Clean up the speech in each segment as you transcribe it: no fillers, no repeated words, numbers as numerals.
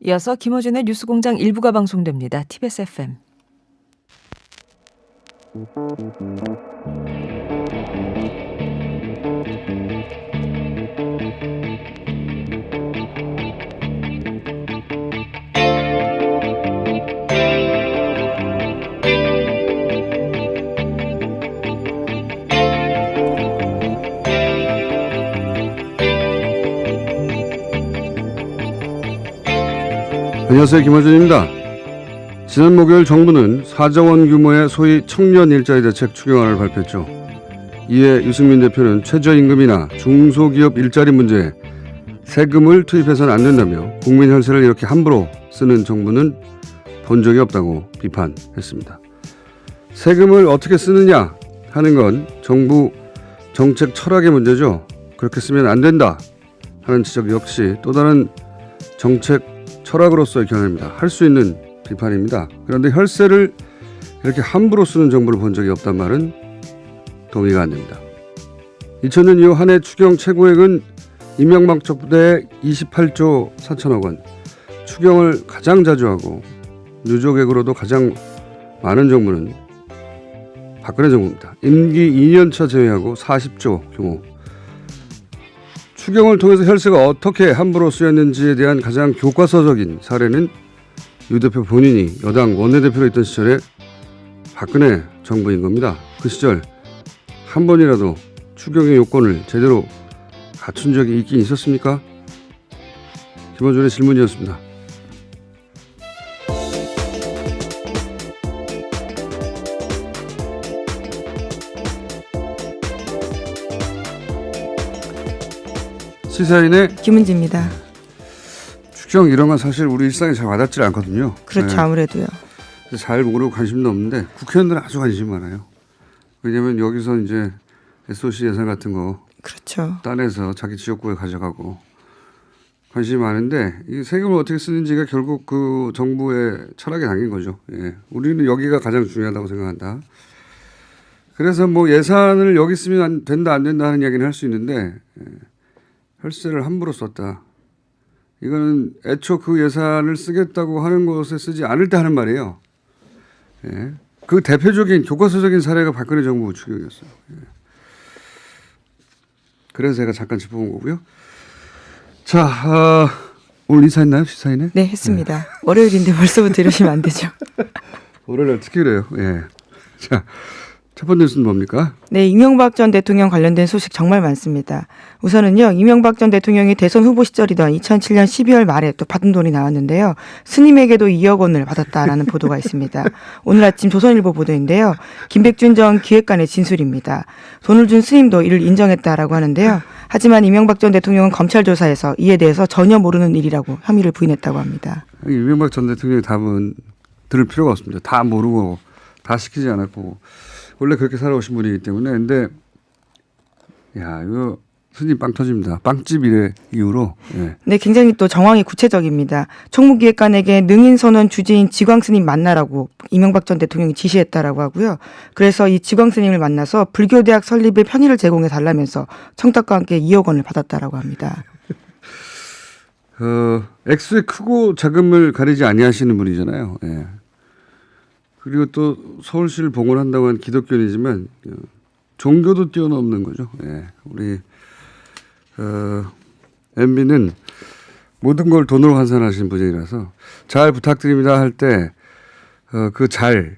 이어서 김어준의 뉴스공장 일부가 방송됩니다. TBS FM. 안녕하세요. 김어준입니다. 지난 목요일 정부는 4조 원 규모의 소위 청년 일자리 대책 추경안을 발표했죠. 이에 유승민 대표는 최저임금이나 중소기업 일자리 문제에 세금을 투입해서는 안 된다며 국민 혈세를 이렇게 함부로 쓰는 정부는 본 적이 없다고 비판했습니다. 세금을 어떻게 쓰느냐 하는 건 정부 정책 철학의 문제죠. 그렇게 쓰면 안 된다 하는 지적 역시 또 다른 정책 철학으로서의 견해입니다. 할 수 있는 비판입니다. 그런데 혈세를 이렇게 함부로 쓰는 정부를 본 적이 없단 말은 동의가 안 됩니다. 2000년 이후 한 해 추경 최고액은 이명박 정부 때 28조 4천억 원. 추경을 가장 자주 하고 누적액으로도 가장 많은 정부는 박근혜 정부입니다. 임기 2년차 제외하고 40조 규모. 추경을 통해서 혈세가 어떻게 함부로 쓰였는지에 대한 가장 교과서적인 사례는 유 대표 본인이 여당 원내대표로 있던 시절에 박근혜 정부인 겁니다. 그 시절 한 번이라도 추경의 요건을 제대로 갖춘 적이 있긴 있었습니까? 김어준의 질문이었습니다. 시사인의 김은지입니다. 추경 이런 건 사실 우리 일상에 잘 와닿지 않거든요. 그렇죠. 네. 아무래도요. 잘 모르고 관심도 없는데 국회의원들은 아주 관심이 많아요. 왜냐하면 여기서 이제 SOC 예산 같은 거 그렇죠. 따내서 자기 지역구에 가져가고 관심이 많은데 이 세금을 어떻게 쓰는지가 결국 그 정부의 철학에 담긴 거죠. 예. 우리는 여기가 가장 중요하다고 생각한다. 그래서 뭐 예산을 여기 쓰면 된다 안 된다 하는 이야기는 할 수 있는데 혈세를 함부로 썼다. 이거는 애초 그 예산을 쓰겠다고 하는 곳에 쓰지 않을 때 하는 말이에요. 예. 그 대표적인 교과서적인 사례가 박근혜 정부 추경이었어요. 예. 그래서 제가 잠깐 짚어본 거고요. 자, 오늘 인사했나요? 시사인에? 네, 했습니다. 네. 월요일인데 벌써부터 이러시면 안 되죠. 월요일 특히 그래요. 예. 자, 첫 번째 뉴스는 뭡니까? 네, 이명박 전 대통령 관련된 소식 정말 많습니다. 우선은요, 이명박 전 대통령이 대선 후보 시절이던 2007년 12월 말에 또 받은 돈이 나왔는데요. 스님에게도 2억 원을 받았다라는 보도가 있습니다. 오늘 아침 조선일보 보도인데요. 김백준 전 기획관의 진술입니다. 돈을 준 스님도 이를 인정했다라고 하는데요. 하지만 이명박 전 대통령은 검찰 조사에서 이에 대해서 전혀 모르는 일이라고 혐의를 부인했다고 합니다. 이명박 전 대통령의 답은 들을 필요가 없습니다. 다 모르고 다 시키지 않았고 원래 그렇게 살아오신 분이기 때문에. 근데 야, 이거 스님 빵 터집니다. 빵집 이래 이후로. 예. 네, 굉장히 또 정황이 구체적입니다. 총무기획관에게 능인선원 주지인 지광 스님 만나라고 이명박 전 대통령이 지시했다라고 하고요. 그래서 이 지광 스님을 만나서 불교대학 설립에 편의를 제공해 달라면서 청탁과 함께 2억 원을 받았다라고 합니다. 액수의 크고 작음을 가리지 아니하시는 분이잖아요. 예. 그리고 또 서울시를 봉헌한다고 하는 기독교인이지만 종교도 뛰어넘는 거죠. 예. 우리 MB는 모든 걸 돈으로 환산하시는 분이라서 잘 부탁드립니다 할 때 그 잘을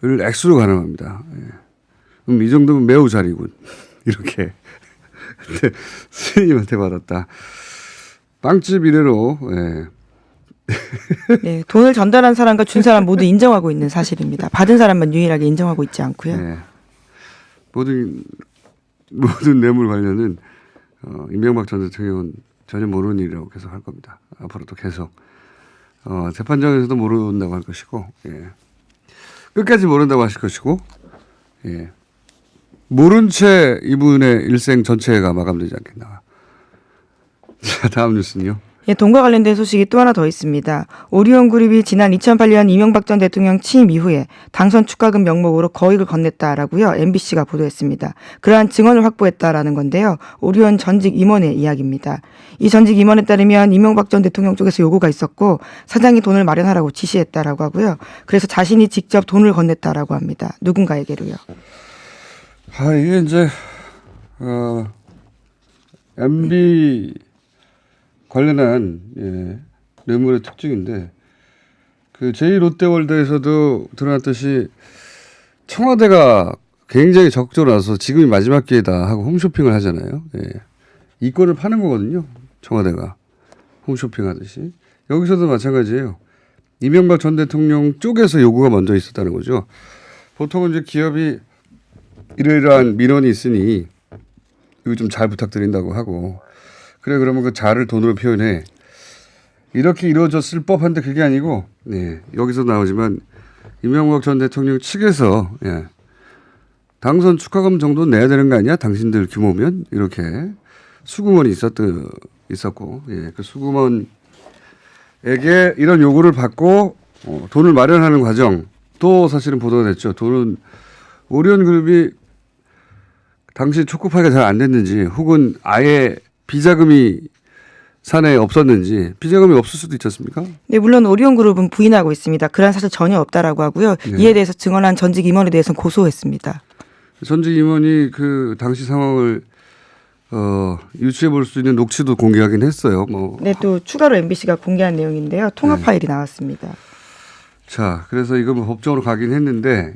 액수로 가늠합니다. 예. 이 정도면 매우 잘이군. 이렇게 스님한테 받았다. 빵집 이래로. 예. 네, 돈을 전달한 사람과 준 사람 모두 인정하고 있는 사실입니다. 받은 사람만 유일하게 인정하고 있지 않고요. 네. 모든 뇌물 관련은 이명박 전 대통령은 전혀 모르는 일이라고 계속 할 겁니다. 앞으로도 계속 재판장에서도 모른다고 할 것이고, 예. 끝까지 모른다고 하실 것이고, 예. 모른 채 이분의 일생 전체가 마감되지 않겠나. 자, 다음 뉴스는요. 예, 돈과 관련된 소식이 또 하나 더 있습니다. 오리온그룹이 지난 2008년 이명박 전 대통령 취임 이후에 당선 축하금 명목으로 거액을 건넸다라고요. MBC가 보도했습니다. 그러한 증언을 확보했다라는 건데요. 오리온 전직 임원의 이야기입니다. 이 전직 임원에 따르면 이명박 전 대통령 쪽에서 요구가 있었고 사장이 돈을 마련하라고 지시했다라고 하고요. 그래서 자신이 직접 돈을 건넸다라고 합니다. 누군가에게로요. 이게 이제 MB 관련한 뇌물의 특징인데 그 제2롯데월드에서도 드러났듯이 청와대가 굉장히 적극적으로 나서 지금이 마지막 기회다 하고 홈쇼핑을 하잖아요. 이권을 파는 거거든요. 청와대가 홈쇼핑 하듯이. 여기서도 마찬가지예요. 이명박 전 대통령 쪽에서 요구가 먼저 있었다는 거죠. 보통은 이제 기업이 이러이러한 민원이 있으니 이거 좀 잘 부탁드린다고 하고 그래 그러면 그 잘을 돈으로 표현해. 이렇게 이루어졌을 법한데 그게 아니고 여기서 나오지만 이명박 전 대통령 측에서 당선 축하금 정도 내야 되는 거 아니야? 당신들 규모면 이렇게 수구먼이 있었고 그 수구먼에게 이런 요구를 받고 돈을 마련하는 과정도 사실은 보도가 됐죠. 돈은 오리온그룹이 당시 초코파이가 잘 안 됐는지 혹은 아예 비자금이 사내에 없었는지 비자금이 없을 수도 있지 않습니까? 네, 물론 오리온그룹은 부인하고 있습니다. 그런 사실 전혀 없다라고 하고요. 이에 대해서 증언한 전직 임원에 대해서는 고소했습니다. 전직 임원이 그 당시 상황을 유추해 볼 수 있는 녹취도 공개하긴 했어요. 네, 또 추가로 MBC가 공개한 내용인데요. 통화 파일이 나왔습니다. 자, 그래서 이거 뭐 법정으로 가긴 했는데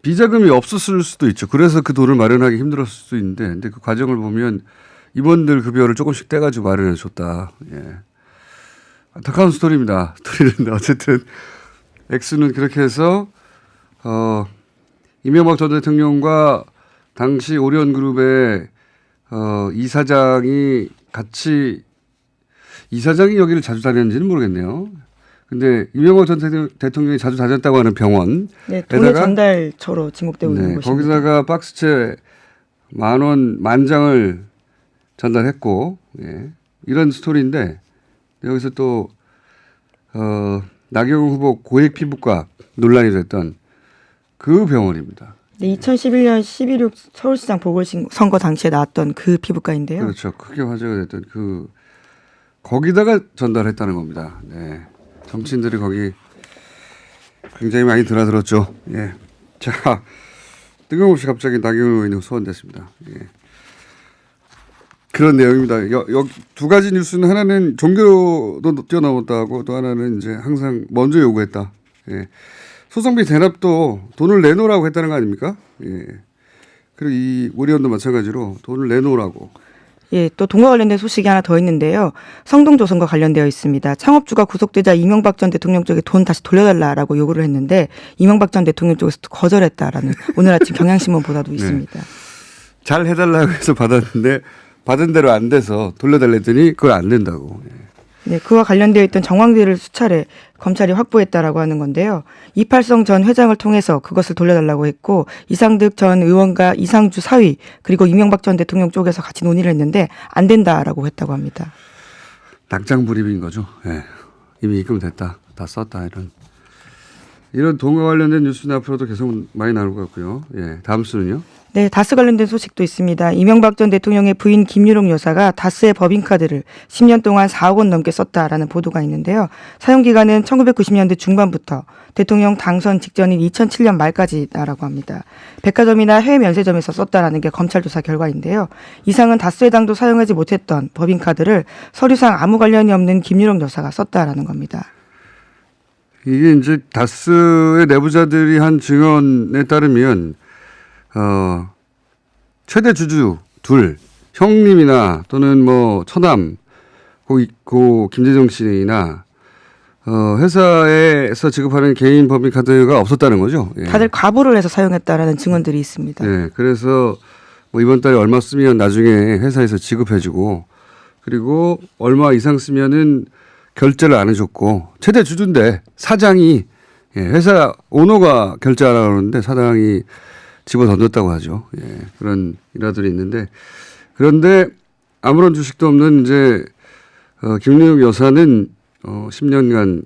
비자금이 없었을 수도 있죠. 그래서 그 돈을 마련하기 힘들었을 수도 있는데, 근데 그 과정을 보면 임원들 급여를 조금씩 떼가지고 마련해 줬다. 안타까운 스토리입니다. 스토리는 어쨌든 X는 그렇게 해서 이명박 전 대통령과 당시 오리온그룹의 이사장이 같이 이사장이 여기를 자주 다녔는지는 모르겠네요. 근데 이명박 전 대통령이 자주 다녔다고 하는 병원. 네, 돈의 전달처로 지목되고 있는 곳입니다. 거기다가 박스채 10,000원 10,000장을 전달했고, 이런 스토리인데 여기서 또 나경원 후보 고액 피부과 논란이 됐던 그 병원입니다. 네, 2011년 11.6 서울시장 보궐선거 당시에 나왔던 그 피부과인데요. 그렇죠. 크게 화제가 됐던 거기다가 전달했다는 겁니다. 네. 정치인들이 거기 굉장히 많이 드나들었죠. 자, 뜬금없이 갑자기 나경원 의원이 소환됐습니다. 그런 내용입니다. 두 가지 뉴스는 하나는 종교도 뛰어넘었다고 또 하나는 이제 항상 먼저 요구했다. 소송비 대납도 돈을 내놓으라고 했다는 거 아닙니까? 그리고 이 오리온도 마찬가지로 돈을 내놓으라고. 또 돈과 관련된 소식이 하나 더 있는데요. 성동조선과 관련되어 있습니다. 창업주가 구속되자 이명박 전 대통령 쪽에 돈 다시 돌려달라고 요구를 했는데 이명박 전 대통령 쪽에서 거절했다라는 오늘 아침 경향신문 보도도 있습니다. 잘 해달라고 해서 받았는데 받은 대로 안 돼서 돌려달랬더니 그걸 안 된다고. 네, 그와 관련되어 있던 정황들을 수차례 검찰이 확보했다라고 하는 건데요. 이팔성 전 회장을 통해서 그것을 돌려달라고 했고 이상득 전 의원과 이상주 사위 그리고 이명박 전 대통령 쪽에서 같이 논의를 했는데 안 된다라고 했다고 합니다. 낙장불입인 거죠. 이미 입금됐다. 다 썼다. 이런 돈과 관련된 뉴스는 앞으로도 계속 많이 나올 것 같고요. 다음 수는요. 네, 다스 관련된 소식도 있습니다. 이명박 전 대통령의 부인 김유롱 여사가 다스의 법인카드를 10년 동안 4억 원 넘게 썼다라는 보도가 있는데요. 사용기간은 1990년대 중반부터 대통령 당선 직전인 2007년 말까지라고 합니다. 백화점이나 해외 면세점에서 썼다라는 게 검찰 조사 결과인데요. 이상은 다스 회장도 사용하지 못했던 법인카드를 서류상 아무 관련이 없는 김유롱 여사가 썼다라는 겁니다. 이게 이제 다스의 내부자들이 한 증언에 따르면 최대 주주 둘 형님이나 또는 뭐 처남 고 김재정 씨나 회사에서 지급하는 개인 법인카드가 없었다는 거죠. 다들 과보를 해서 사용했다라는 증언들이 있습니다. 그래서 뭐 이번 달에 얼마 쓰면 나중에 회사에서 지급해주고 그리고 얼마 이상 쓰면은 결제를 안 해줬고 최대 주주인데 사장이 회사 오너가 결제 안 하는데 사장이 집어 던졌다고 하죠. 그런 일화들이 있는데 그런데 아무런 주식도 없는 이제 김윤혁 여사는 10년간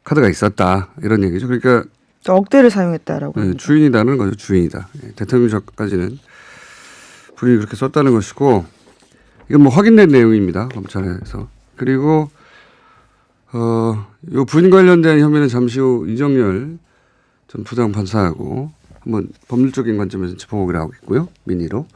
카드가 있었다 이런 얘기죠. 그러니까 억대를 사용했다라고 합니다. 주인이다는 거죠. 주인이다. 대통령실까지는 본인이 그렇게 썼다는 것이고 이건 뭐 확인된 내용입니다. 검찰에서. 그리고 요 부인 관련된 혐의는 잠시 후 이정열 전 부장판사하고 한번 법률적인 관점에서 짚어보기로 하고 있고요. 민의로.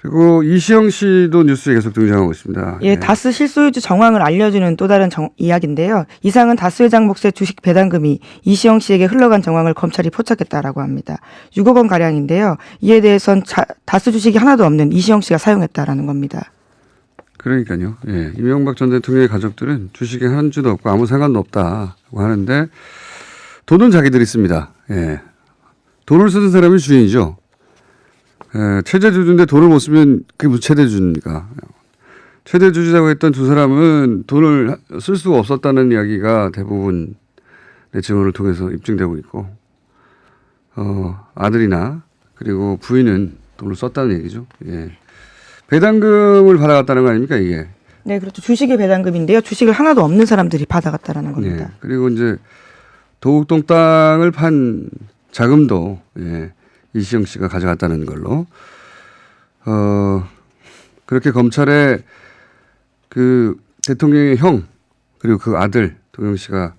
그리고 이시영 씨도 뉴스에 계속 등장하고 있습니다. 예, 다스 실소유주 정황을 알려주는 또 다른 이야기인데요. 이상은 다스 회장 몫의 주식 배당금이 이시영 씨에게 흘러간 정황을 검찰이 포착했다라고 합니다. 6억 원 가량인데요. 이에 대해선 다스 주식이 하나도 없는 이시영 씨가 사용했다라는 겁니다. 그러니까요. 예, 이명박 전 대통령의 가족들은 주식에 한 주도 없고 아무 상관도 없다고 하는데 돈은 자기들이 씁니다. 예, 돈을 쓰는 사람이 주인이죠. 최대주주인데 돈을 못 쓰면 그게 무슨 최대주주입니까? 최대주주라고 했던 두 사람은 돈을 쓸 수가 없었다는 이야기가 대부분의 증언을 통해서 입증되고 있고, 아들이나 그리고 부인은 돈을 썼다는 얘기죠. 예. 배당금을 받아갔다는 거 아닙니까, 이게? 네, 그렇죠. 주식의 배당금인데요. 주식을 하나도 없는 사람들이 받아갔다라는 겁니다. 예. 그리고 이제 도곡동 땅을 판 자금도, 예. 이시영 씨가 가져갔다는 걸로 그렇게 검찰에 그 대통령의 형 그리고 그 아들 동영 씨가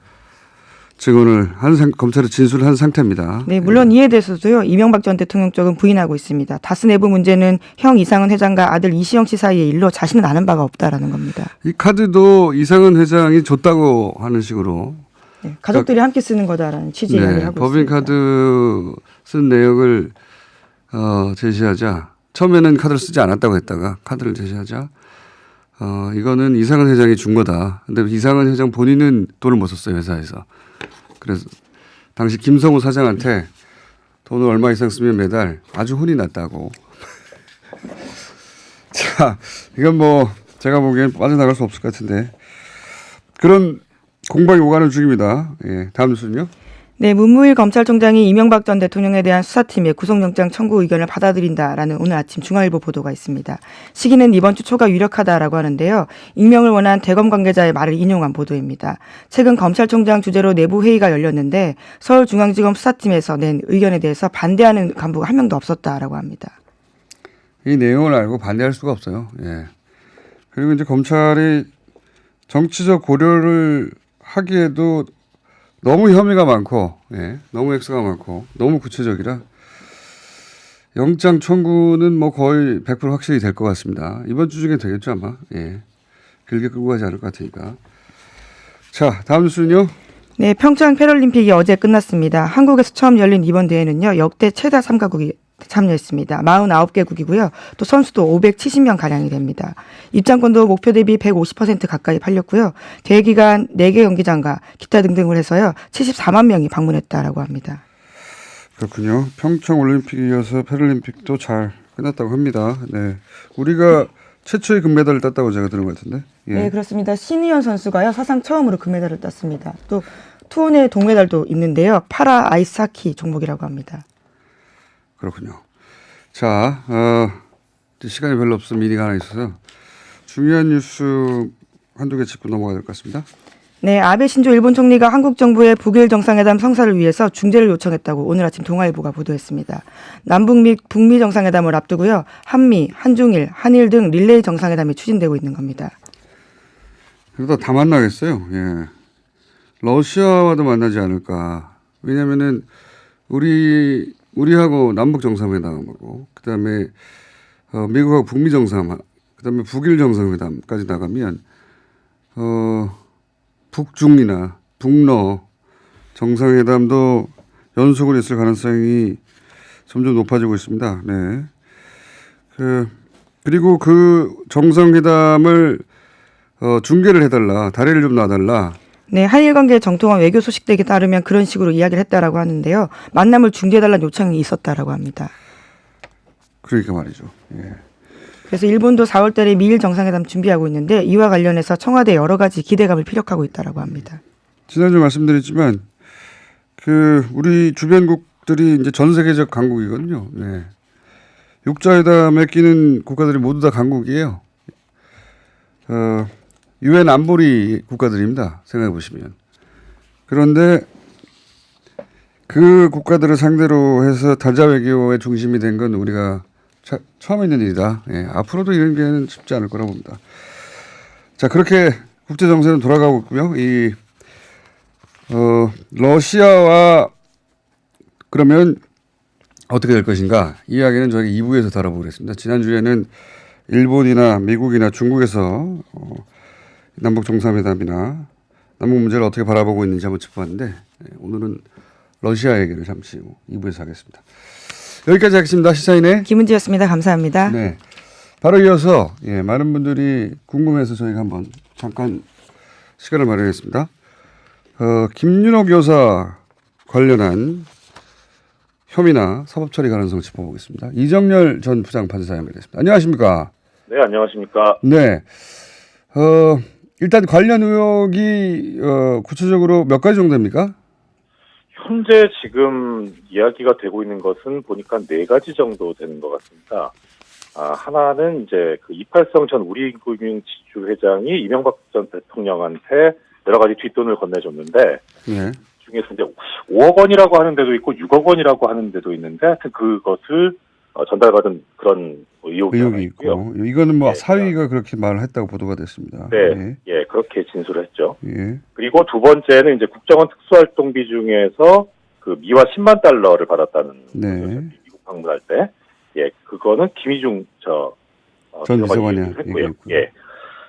증언을 검찰에 진술을 한 상태입니다. 네, 물론 이에 대해서도요. 이명박 전 대통령 쪽은 부인하고 있습니다. 다스 내부 문제는 형 이상은 회장과 아들 이시영 씨 사이의 일로 자신은 아는 바가 없다라는 겁니다. 이 카드도 이상은 회장이 줬다고 하는 식으로 네, 가족들이 함께 쓰는 거다라는 취지의 이야기를 하고 법인 있습니다. 카드 쓴 내역을 제시하자 처음에는 카드를 쓰지 않았다고 했다가 카드를 제시하자 이거는 이상은 회장이 준 거다. 근데 이상은 회장 본인은 돈을 못 썼어요 회사에서. 그래서 당시 김성우 사장한테 돈을 얼마 이상 쓰면 매달 아주 혼이 났다고. 자, 이건 뭐 제가 보기엔 빠져나갈 수 없을 것 같은데 그런 공방이 오가는 중입니다. 예, 다음 뉴스는요. 네, 문무일 검찰총장이 이명박 전 대통령에 대한 수사팀의 구속영장 청구 의견을 받아들인다라는 오늘 아침 중앙일보 보도가 있습니다. 시기는 이번 주 초가 유력하다라고 하는데요. 익명을 원한 대검 관계자의 말을 인용한 보도입니다. 최근 검찰총장 주재로 내부 회의가 열렸는데 서울중앙지검 수사팀에서 낸 의견에 대해서 반대하는 간부가 한 명도 없었다라고 합니다. 이 내용을 알고 반대할 수가 없어요. 예. 그리고 이제 검찰이 정치적 고려를 하기에도 너무 혐의가 많고, 예, 너무 액수가 많고, 너무 구체적이라 영장 청구는 뭐 거의 100% 확실히 될 것 같습니다. 이번 주 중에 되겠죠 아마. 예, 길게 끌고 가지 않을 것 같으니까. 자, 다음 뉴스는요. 네, 평창 패럴림픽이 어제 끝났습니다. 한국에서 처음 열린 이번 대회는요. 역대 최다 참가국이 참여했습니다. 49개국이고요. 또 선수도 570명 가량이 됩니다. 입장권도 목표 대비 150% 가까이 팔렸고요. 대회 기간 4개 경기장과 기타 등등을 해서요. 74만 명이 방문했다라고 합니다. 그렇군요. 평창 올림픽에 이어서 패럴림픽도 잘 끝났다고 합니다. 네, 우리가 최초의 금메달을 땄다고 제가 들은 것 같은데. 예. 네, 그렇습니다. 신희연 선수가요. 사상 처음으로 금메달을 땄습니다. 또 투혼의 동메달도 있는데요. 파라 아이스하키 종목이라고 합니다. 그렇군요. 자, 시간이 별로 없어 미니가 하나 있어서 중요한 뉴스 한두 개 짚고 넘어가야 될 것 같습니다. 네, 아베 신조 일본 총리가 한국 정부의 북일 정상회담 성사를 위해서 중재를 요청했다고 오늘 아침 동아일보가 보도했습니다. 남북 및 북미 정상회담을 앞두고요. 한미, 한중일, 한일 등 릴레이 정상회담이 추진되고 있는 겁니다. 그러다 다 만나겠어요. 예. 러시아와도 만나지 않을까. 왜냐면은 우리하고 남북 정상회담하고 그다음에 미국하고 북미 정상, 그다음에 북일 정상회담까지 나가면 북중이나 북러 정상회담도 연속으로 있을 가능성이 점점 높아지고 있습니다. 네. 그리고 그 정상회담을 중계를 해달라, 다리를 좀 놔달라. 네, 한일 관계 정통한 외교 소식들에 따르면 그런 식으로 이야기를 했다라고 하는데요. 만남을 중재해달라는 요청이 있었다라고 합니다. 그러니까 말이죠. 예. 그래서 일본도 4월 달에 미일 정상회담 준비하고 있는데 이와 관련해서 청와대 여러 가지 기대감을 피력하고 있다라고 합니다. 지난주 말씀드렸지만 우리 주변국들이 이제 전 세계적 강국이거든요. 네. 육자회담에 끼는 국가들이 모두 다 강국이에요. 유엔 안보리 국가들입니다. 생각해 보시면. 그런데 그 국가들을 상대로 해서 다자 외교의 중심이 된 건 우리가 처음 있는 일이다. 예, 앞으로도 이런 게 쉽지 않을 거라고 봅니다. 자, 그렇게 국제 정세는 돌아가고 있고요. 러시아와 그러면 어떻게 될 것인가? 이 이야기는 저희가 2부에서 다뤄보겠습니다. 지난주에는 일본이나 미국이나 중국에서 남북 정상회담이나 남북 문제를 어떻게 바라보고 있는지 한번 짚어봤는데 오늘은 러시아 얘기를 잠시 후 2부에서 하겠습니다. 여기까지 하겠습니다. 시사인의 김은지였습니다. 감사합니다. 네. 바로 이어서 많은 분들이 궁금해서 저희가 한번 잠깐 시간을 마련했습니다. 김윤옥 여사 관련한 혐의나 사법 처리 가능성 짚어보겠습니다. 이정열 전 부장판사 연결됐습니다. 안녕하십니까? 네, 안녕하십니까? 네. 일단 관련 의혹이 구체적으로 몇 가지 정도 됩니까? 현재 지금 이야기가 되고 있는 것은 보니까 4가지 정도 되는 것 같습니다. 하나는 이제 그 이팔성 전 우리금융지주 회장이 이명박 전 대통령한테 여러 가지 뒷돈을 건네줬는데, 네. 중에서 이제 5억 원이라고 하는 데도 있고 6억 원이라고 하는 데도 있는데, 하여튼 그것을 전달받은 그런 의혹이 있고. 이거는 뭐 예, 사위가 그렇게 말을 했다고 보도가 됐습니다. 네, 예, 그렇게 진술을 했죠. 예. 그리고 두 번째는 이제 국정원 특수활동비 중에서 그 미화 10만 달러를 받았다는 네. 거죠. 미국 방문할 때. 예, 그거는 김희중 전 비서관이 했고요. 얘기했고요. 예.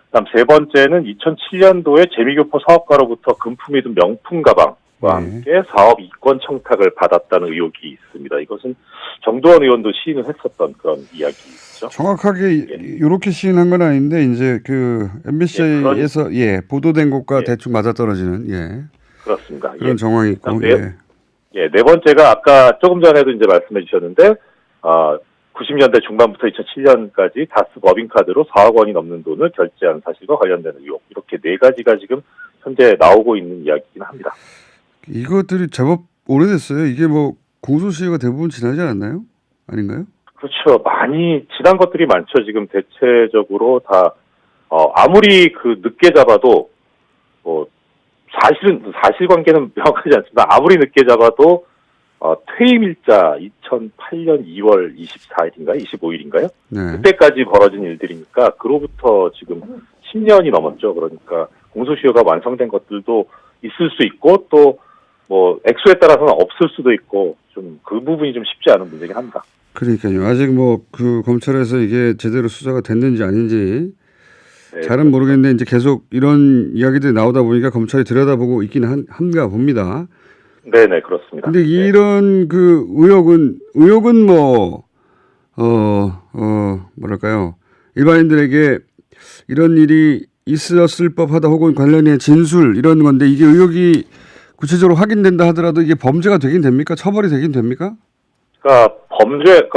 그다음 세 번째는 2007년도에 재미교포 사업가로부터 금품이 든 명품 가방과 함께 사업 이권 청탁을 받았다는 의혹이 있습니다. 이것은 정두원 의원도 시인을 했었던 그런 이야기죠. 정확하게 이렇게 시인한 건 아닌데 이제 그 MBC에서 보도된 것과 대충 맞아떨어지는 그렇습니다. 그런 정황이 있고. 네 번째가 아까 조금 전에도 이제 말씀해 주셨는데 90년대 중반부터 2007년까지 다스 법인카드로 4억 원이 넘는 돈을 결제한 사실과 관련된 의혹. 이렇게 4가지가 지금 현재 나오고 있는 이야기이긴 합니다. 이것들이 제법 오래됐어요. 이게 뭐 공소시효가 대부분 지나지 않았나요? 아닌가요? 그렇죠. 많이 지난 것들이 많죠. 지금 대체적으로 다 아무리 그 늦게 잡아도 사실관계는 명확하지 않습니다. 아무리 늦게 잡아도 퇴임일자 2008년 2월 24일인가요? 25일인가요? 네. 그때까지 벌어진 일들이니까 그로부터 지금 10년이 넘었죠. 그러니까 공소시효가 완성된 것들도 있을 수 있고 또 뭐 액수에 따라서는 없을 수도 있고 좀 그 부분이 좀 쉽지 않은 문제긴 합니다. 그러니까요. 아직 뭐 그 검찰에서 이게 제대로 수사가 됐는지 아닌지 잘은 그렇죠. 모르겠는데 이제 계속 이런 이야기들이 나오다 보니까 검찰이 들여다보고 있기는 한가 봅니다. 네네, 그렇습니다. 근데 이런 그 의혹은 뭐랄까요. 일반인들에게 이런 일이 있었을 법하다 혹은 관련된 진술 이런 건데 이게 의혹이 구체적으로 확인된다 하더라도 이게 범죄가 되긴 됩니까? 처벌이 되긴 됩니까? 그러니까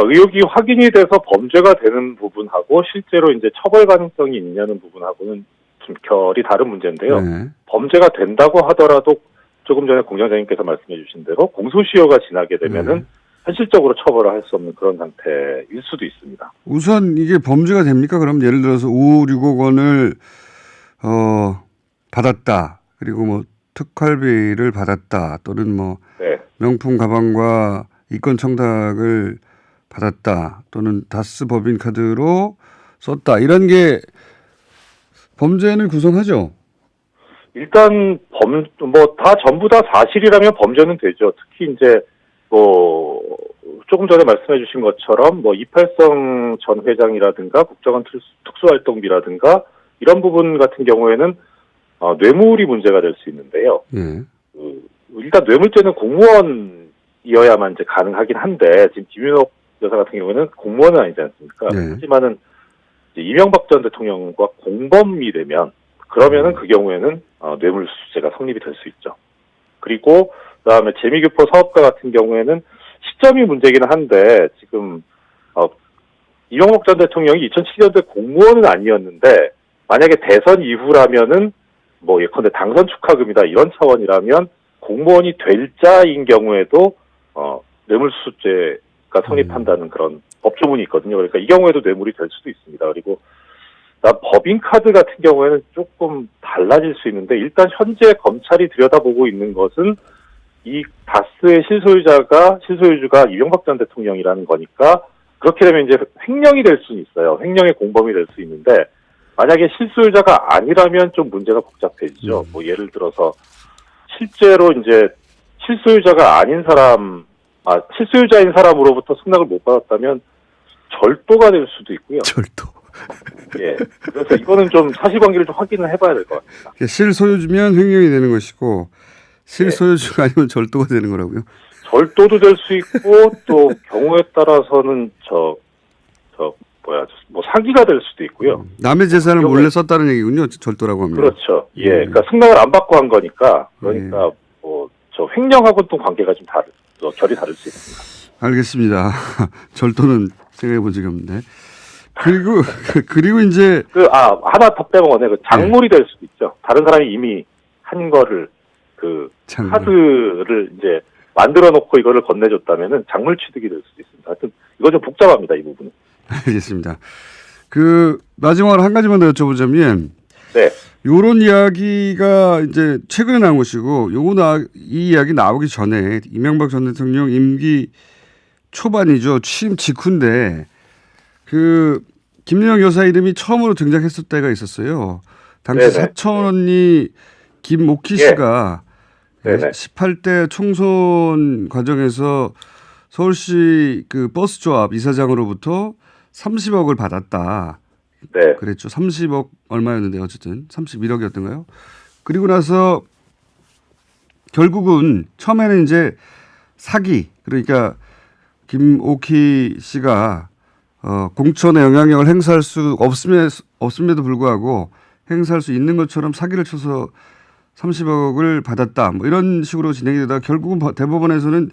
의혹이 확인이 돼서 범죄가 되는 부분하고 실제로 이제 처벌 가능성이 있냐는 부분하고는 좀 결이 다른 문제인데요. 네. 범죄가 된다고 하더라도 조금 전에 공장장님께서 말씀해 주신 대로 공소시효가 지나게 되면은 현실적으로 처벌을 할 수 없는 그런 상태일 수도 있습니다. 우선 이게 범죄가 됩니까? 그럼 예를 들어서 5, 6억 원을 받았다. 그리고 뭐 특활비를 받았다. 또는 뭐 명품 가방과 이권 청탁을 받았다. 또는 다스 법인 카드로 썼다. 이런 게 범죄는 구성하죠. 일단 전부 다 사실이라면 범죄는 되죠. 특히 이제 조금 전에 말씀해 주신 것처럼 이팔성 전 회장이라든가 국정원 특수활동비라든가 이런 부분 같은 경우에는 뇌물이 문제가 될 수 있는데요. 일단 뇌물죄는 공무원이어야만 이제 가능하긴 한데 지금 김윤옥 여사 같은 경우에는 공무원은 아니지 않습니까? 하지만은 이명박 전 대통령과 공범이 되면 그러면은 그 경우에는 뇌물수수죄가 성립이 될 수 있죠. 그리고 그다음에 재미교포 사업가 같은 경우에는 시점이 문제기는 한데 지금 이명박 전 대통령이 2007년도에 공무원은 아니었는데 만약에 대선 이후라면은 예컨대 당선 축하금이다 이런 차원이라면 공무원이 될 자인 경우에도 뇌물수수죄가 성립한다는 그런 법조문이 있거든요. 그러니까 이 경우에도 뇌물이 될 수도 있습니다. 그리고 법인카드 같은 경우에는 조금 달라질 수 있는데 일단 현재 검찰이 들여다보고 있는 것은 이 다스의 실소유주가 이명박 전 대통령이라는 거니까 그렇게 되면 이제 횡령이 될 수는 있어요. 횡령의 공범이 될 수 있는데 만약에 실소유자가 아니라면 좀 문제가 복잡해지죠. 뭐 예를 들어서 실제로 이제 실소유자가 아닌 실소유자인 사람으로부터 승낙을 못 받았다면 절도가 될 수도 있고요. 절도. 예. 그래서 이거는 좀 사실관계를 좀 확인을 해봐야 될 것 같습니다. 실소유주면 횡령이 되는 것이고 실소유주가 아니면 절도가 되는 거라고요? 절도도 될 수 있고 또 경우에 따라서는 사기가 될 수도 있고요. 남의 재산을 몰래 썼다는 얘기군요. 절도라고 하면. 그렇죠. 예. 그러니까 승낙을 안 받고 한 거니까 그러니까 횡령하고는 또 관계가 좀 결이 다를 수 있습니다. 알겠습니다. 절도는 생각해 본 적이 없는데. 그리고 이제 하나 더 빼면 작물이 될 수도 있죠. 다른 사람이 이미 한 거를 카드를 이제 만들어 놓고 이거를 건네줬다면은 작물 취득이 될 수도 있습니다. 하여튼 이거 좀 복잡합니다, 이 부분은. 알겠습니다. 마지막으로 한 가지만 더 여쭤보자면, 네. 요런 이야기가 이제 최근에 나온 것이고, 이 이야기 나오기 전에 이명박 전 대통령 임기 초반이죠. 취임 직후인데, 김여영 여사 이름이 처음으로 등장했을 때가 있었어요. 당시 사촌 언니 김옥희 씨가 18대 총선 과정에서 서울시 버스 조합 이사장으로부터 30억을 받았다. 네. 그랬죠. 30억 얼마였는데 어쨌든 31억이었던가요? 그리고 나서 결국은 처음에는 이제 사기, 그러니까 김옥희 씨가 공천의 영향력을 행사할 수 없음에도 불구하고 행사할 수 있는 것처럼 사기를 쳐서 30억을 받았다. 뭐 이런 식으로 진행이 되다가 결국은 대법원에서는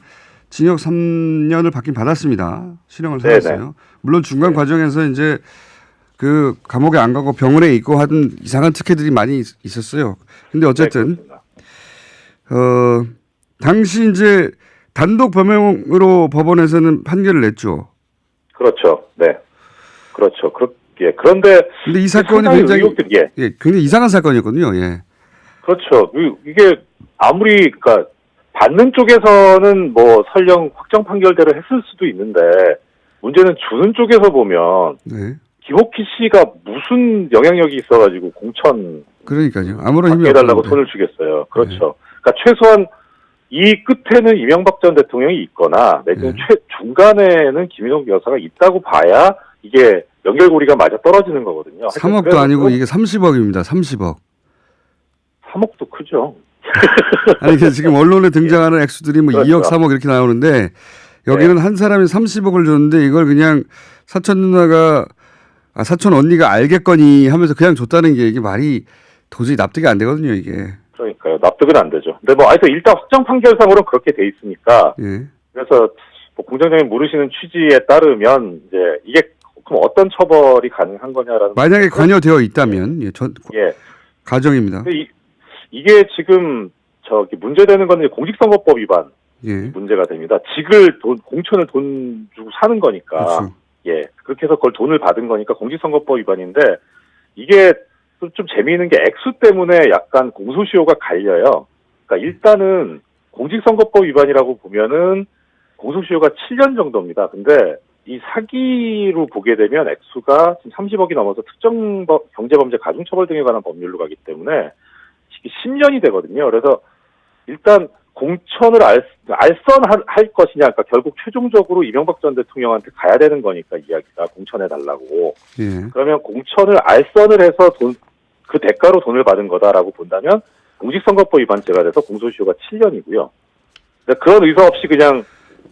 징역 3년을 받긴 받았습니다. 실형을 살았어요. 물론 중간 과정에서 이제 감옥에 안 가고 병원에 있고 하던 이상한 특혜들이 많이 있었어요. 근데 어쨌든 당시 이제 단독 범행으로 법원에서는 판결을 냈죠. 그렇죠. 네. 그렇죠. 그런데 이 사건이 굉장히 이상한 사건이었거든요. 예. 그렇죠. 이게 아무리 받는 쪽에서는 설령 확정 판결대로 했을 수도 있는데 문제는 주는 쪽에서 보면 김옥희 씨가 무슨 영향력이 있어가지고 공천 그러니까요. 아무런 힘이 해달라고 손을 주겠어요. 그렇죠. 그러니까 최소한 이 끝에는 이명박 전 대통령이 있거나 내지는 중간에는 김여영 여사가 있다고 봐야 이게 연결고리가 맞아 떨어지는 거거든요. 3억도 아니고 이게 30억입니다. 30억. 3억도 크죠. 아니 지금 언론에 등장하는 액수들이 그렇죠. 2억, 3억 이렇게 나오는데 여기는 한 사람이 30억을 줬는데 이걸 그냥 사촌 언니가 알겠거니 하면서 그냥 줬다는 게 이게 말이 도저히 납득이 안 되거든요, 이게. 그러니까요. 납득은 안 되죠. 근데 하여튼 일단 확정 판결상으로는 그렇게 돼 있으니까. 그래서 공장장님 물으시는 취지에 따르면 이제 이게 그럼 어떤 처벌이 가능한 거냐라는. 만약에 관여되어 있다면 가정입니다. 이게 지금 문제되는 건 공직선거법 위반 문제가 됩니다. 공천을 돈 주고 사는 거니까. 그렇죠. 그렇게 해서 그걸 돈을 받은 거니까 공직선거법 위반인데 이게 좀 재미있는 게 액수 때문에 약간 공소시효가 갈려요. 그러니까 일단은 공직선거법 위반이라고 보면은 공소시효가 7년 정도입니다. 근데 이 사기로 보게 되면 액수가 지금 30억이 넘어서 특정 경제범죄 가중처벌 등에 관한 법률로 가기 때문에 10년이 되거든요. 그래서 일단 공천을 알선할 것이냐, 그러니까 결국 최종적으로 이명박 전 대통령한테 가야 되는 거니까 이야기가 공천해달라고. 그러면 공천을 알선을 해서 그 대가로 돈을 받은 거다라고 본다면 공직선거법 위반죄가 돼서 공소시효가 7년이고요. 그런 의사 없이 그냥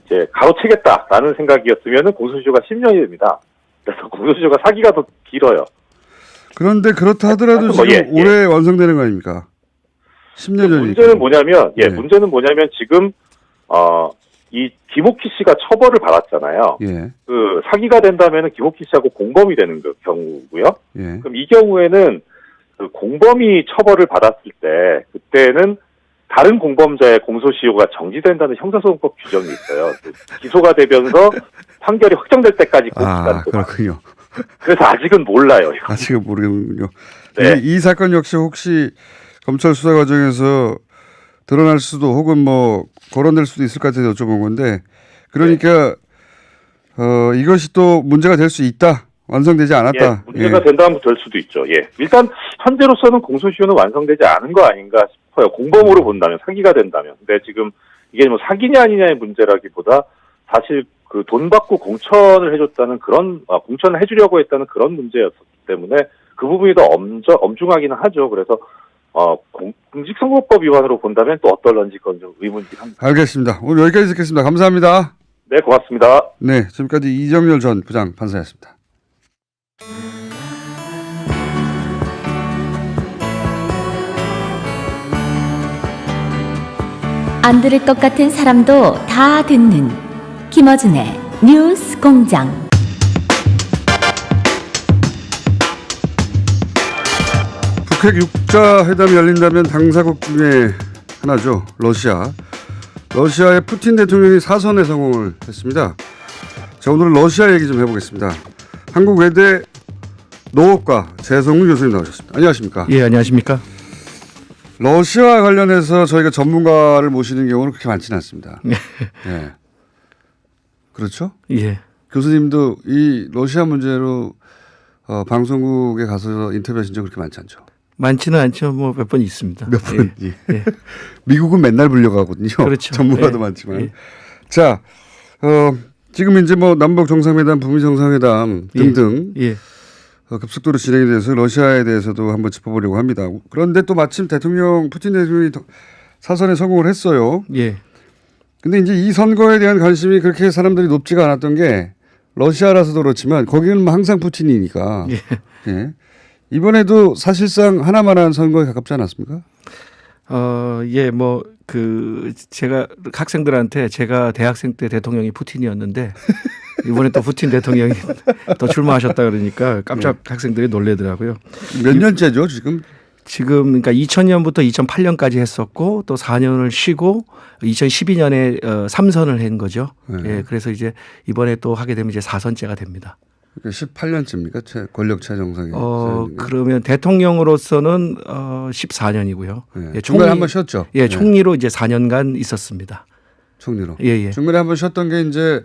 이제 가로채겠다라는 생각이었으면은 공소시효가 10년이 됩니다. 그래서 공소시효가 사기가 더 길어요. 그런데 그렇다 하더라도 지금 올해 완성되는 거 아닙니까? 10년 전이니까. 문제는 뭐냐면, 문제는 뭐냐면 지금 이 김옥희 씨가 처벌을 받았잖아요. 사기가 된다면은 김옥희 씨하고 공범이 되는 경우고요. 그럼 이 경우에는 공범이 처벌을 받았을 때 그때는 다른 공범자의 공소시효가 정지된다는 형사소송법 규정이 있어요. 기소가 되면서 판결이 확정될 때까지 꼭 기간을 또 그렇군요. 그래서 아직은 몰라요. 이거. 아직은 모르겠군요. 네. 이 사건 역시 혹시 검찰 수사 과정에서 드러날 수도 혹은 뭐 거론될 수도 있을 것 같아서 여쭤본 건데 그러니까 이것이 또 문제가 될 수 있다. 완성되지 않았다. 문제가 된다면 될 수도 있죠. 예. 일단 현재로서는 공소시효는 완성되지 않은 거 아닌가 싶어요. 공범으로 본다면 사기가 된다면. 근데 지금 이게 뭐 사기냐 아니냐의 문제라기보다 사실 그 돈 받고 공천을 해줬다는 그런 공천을 해주려고 했다는 그런 문제였기 때문에 그 부분이 더 엄중하기는 하죠. 그래서 공직선거법 위반으로 본다면 또 어떨런지 그건 좀 의문이긴 합니다. 알겠습니다. 오늘 여기까지 듣겠습니다. 감사합니다. 네, 고맙습니다. 네, 지금까지 이정열 전 부장 판사였습니다. 안 들을 것 같은 사람도 다 듣는 김어준의 뉴스 공장. 북핵 6자 회담이 열린다면 당사국 중에 하나죠. 러시아. 러시아의 푸틴 대통령이 사선에 성공을 했습니다. 자, 오늘은 러시아 얘기 좀 해보겠습니다. 한국외대 노업과 재성우 교수님 나오셨습니다. 안녕하십니까? 예, 안녕하십니까? 러시아 관련해서 저희가 전문가를 모시는 경우는 그렇게 많지는 않습니다. 네. 예. 그렇죠? 예. 교수님도 이 러시아 문제로 방송국에 가서 인터뷰하신 적 그렇게 많지 않죠? 많지는 않죠. 뭐 몇 번 있습니다. 몇 번. 예. 예. 미국은 맨날 불려가거든요. 그렇죠. 전문가도 예. 많지만. 예. 자, 지금 이제 뭐 남북 정상회담, 북미 정상회담 등등 예. 급속도로 진행이 돼서 러시아에 대해서도 한번 짚어보려고 합니다. 그런데 또 마침 푸틴 대통령이 사선에 성공을 했어요. 예. 근데 이제 이 선거에 대한 관심이 그렇게 사람들이 높지가 않았던 게 러시아라서도 그렇지만 거기는 뭐 항상 푸틴이니까. 예. 예. 이번에도 사실상 하나만한 선거에 가깝지 않았습니까? 예, 뭐 제가 학생들한테 제가 대학생 때 대통령이 푸틴이었는데 이번에 또 푸틴 대통령이 더 출마하셨다 그러니까 깜짝 학생들이 놀래더라고요. 몇 년째죠, 지금? 지금 그러니까 2000년부터 2008년까지 했었고 또 4년을 쉬고 2012년에 3선을 한 거죠. 네. 예, 그래서 이제 이번에 또 하게 되면 이제 4선째가 됩니다. 18년째입니까? 권력 최정상에. 그러면 대통령으로서는 14년이고요. 네. 예, 중간에 한번 쉬었죠. 예, 총리로 이제 4년간 있었습니다. 총리로. 예, 예. 중간에 한번 쉬었던 게 이제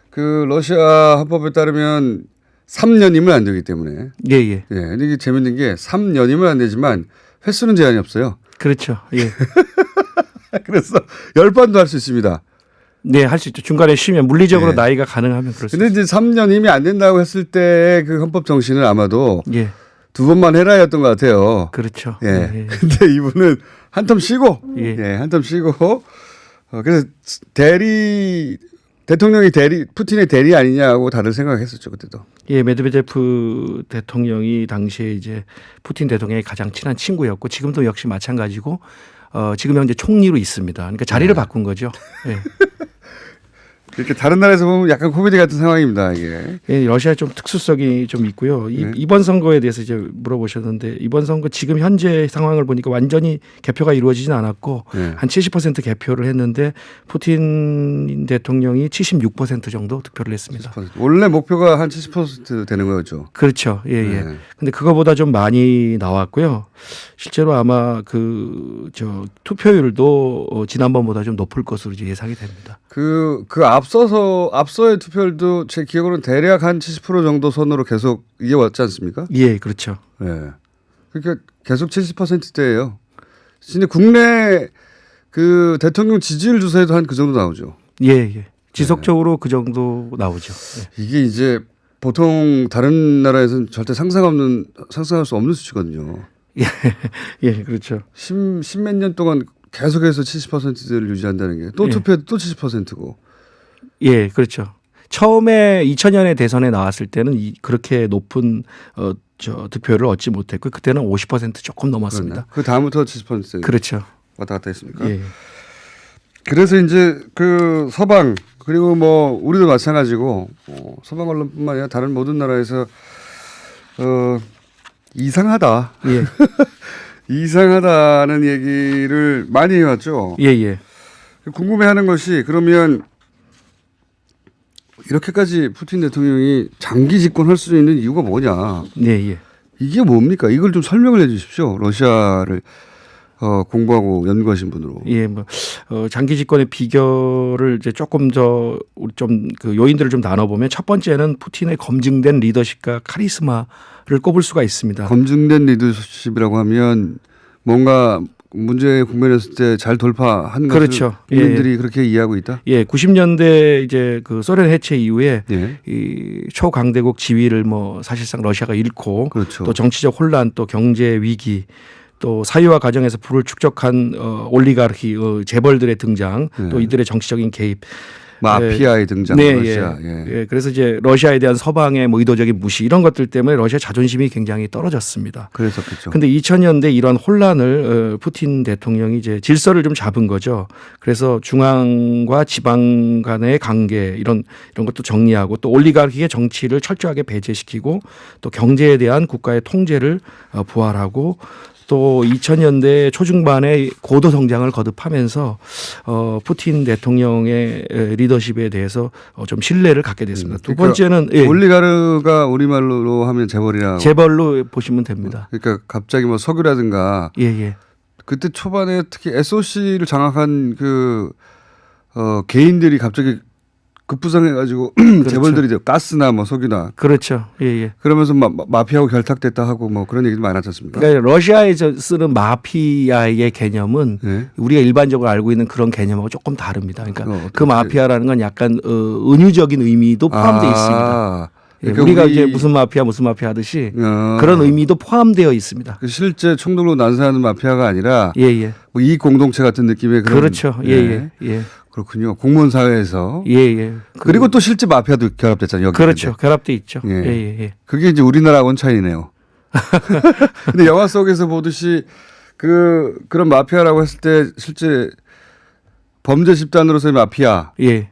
그 러시아 헌법에 따르면 3년이면 안 되기 때문에. 예, 예. 예. 근데 이게 재밌는 게 3년이면 안 되지만 횟수는 제한이 없어요. 그렇죠. 예. 그래서 10번도 할 수 있습니다. 네, 할 수 있죠. 중간에 쉬면 물리적으로 네. 나이가 가능하면 그럴 수 있어요. 근데 이제 3년이면 안 된다고 했을 때 그 헌법 정신은 아마도 예. 2번만 해라였던 것 같아요. 그렇죠. 예. 예. 근데 이분은 한 텀 쉬고, 예. 한 텀 쉬고, 그래서 대통령이 푸틴의 대리 아니냐고 다들 생각했었죠, 그때도. 예, 메드베제프 대통령이 당시에 이제 푸틴 대통령의 가장 친한 친구였고 지금도 역시 마찬가지고 지금 현재 총리로 있습니다. 그러니까 자리를 바꾼 거죠. 예. 이렇게 다른 나라에서 보면 약간 코미디 같은 상황입니다, 이게. 예, 러시아 좀 특수성이 좀 있고요. 네. 이번 선거에 대해서 이제 물어보셨는데 이번 선거 지금 현재 상황을 보니까 완전히 개표가 이루어지진 않았고 네. 한 70% 개표를 했는데 푸틴 대통령이 76% 정도 득표를 했습니다. 70%. 원래 목표가 한 70% 되는 거였죠. 그렇죠. 예, 예. 네. 근데 그거보다 좀 많이 나왔고요. 실제로 아마 투표율도 지난번보다 좀 높을 것으로 이제 예상이 됩니다. 앞서의 투표율도 제 기억으로는 대략 한 70% 정도 선으로 계속 이어왔지 않습니까? 예, 그렇죠. 네. 그러니까 계속 70%대예요. 근데 국내 그 대통령 지지율 조사에도 한 그 정도 나오죠. 예, 예. 지속적으로 그 정도 나오죠. 예. 이게 이제 보통 다른 나라에서는 절대 상상할 수 없는 수치거든요. 예, 그렇죠. 십몇 년 동안 계속해서 70%를 유지한다는 게 또 예. 투표도 또 70%고. 예, 그렇죠. 처음에 2000년에 대선에 나왔을 때는 그렇게 높은 득표를 얻지 못했고 그때는 50% 조금 넘었습니다. 그 다음부터 70% 그렇죠. 왔다 갔다 했습니까? 예. 그래서 이제 그 서방 그리고 뭐 우리도 마찬가지고 서방 언론뿐만 아니라 다른 모든 나라에서 이상하다. 예. 이상하다는 얘기를 많이 해왔죠. 예, 예. 궁금해하는 것이 그러면 이렇게까지 푸틴 대통령이 장기 집권할 수 있는 이유가 뭐냐? 네, 예. 이게 뭡니까? 이걸 좀 설명을 해주십시오. 러시아를 공부하고 연구하신 분으로. 예, 뭐 장기 집권의 비결을 이제 조금 더 우리 좀 그 요인들을 좀 나눠보면 첫 번째는 푸틴의 검증된 리더십과 카리스마를 꼽을 수가 있습니다. 검증된 리더십이라고 하면 뭔가 문제에 국면했을 때 잘 돌파한 그렇죠. 것을 국민들이 그렇게 이해하고 있다. 예, 90년대 이제 그 소련 해체 이후에 예. 이 초강대국 지위를 뭐 사실상 러시아가 잃고 그렇죠. 또 정치적 혼란 또 경제 위기 또 사회화 과정에서 부를 축적한 올리가르히 재벌들의 등장 또 이들의 정치적인 개입 마피아의 등장. 네, 러시아. 예. 그래서 이제 러시아에 대한 서방의 뭐 의도적인 무시 이런 것들 때문에 러시아 자존심이 굉장히 떨어졌습니다. 그랬었겠죠. 근데 2000년대 이런 혼란을 푸틴 대통령이 이제 질서를 좀 잡은 거죠. 그래서 중앙과 지방 간의 관계 이런 것도 정리하고 또 올리가르히의 정치를 철저하게 배제시키고 또 경제에 대한 국가의 통제를 부활하고 또 2000년대 초중반에 고도 성장을 거듭하면서 푸틴 대통령의 리더십에 대해서 좀 신뢰를 갖게 됐습니다. 두 번째는 그러니까 올리가르가 우리말로 하면 재벌이라고. 재벌로 보시면 됩니다. 그러니까 갑자기 뭐 석유라든가 예. 그때 초반에 특히 SOC를 장악한 개인들이 갑자기 급부상해가지고 그렇죠. 재벌들이 가스나 뭐 석유나 그렇죠. 예. 그러면서 마피아하고 결탁됐다 하고 뭐 그런 얘기도 많았지 않습니까? 그러니까 러시아에서 쓰는 마피아의 개념은 네. 우리가 일반적으로 알고 있는 그런 개념하고 조금 다릅니다. 그러니까 그 어떻게? 마피아라는 건 약간 은유적인 의미도 포함되어 있습니다. 예, 그러니까 우리가 이제 무슨 마피아 하듯이 그런 의미도 포함되어 있습니다. 실제 총독으로 난사하는 마피아가 아니라 예. 뭐 이익 공동체 같은 느낌의 그런. 그렇죠. 예. 그렇군요. 공무원 사회에서. 예. 그리고 또 실제 마피아도 결합됐잖아요. 여기. 그렇죠. 결합돼 있죠. 예. 예. 그게 이제 우리나라하고는 차이네요. 근데 영화 속에서 보듯이 그런 마피아라고 했을 때 실제 범죄 집단으로서의 마피아. 예.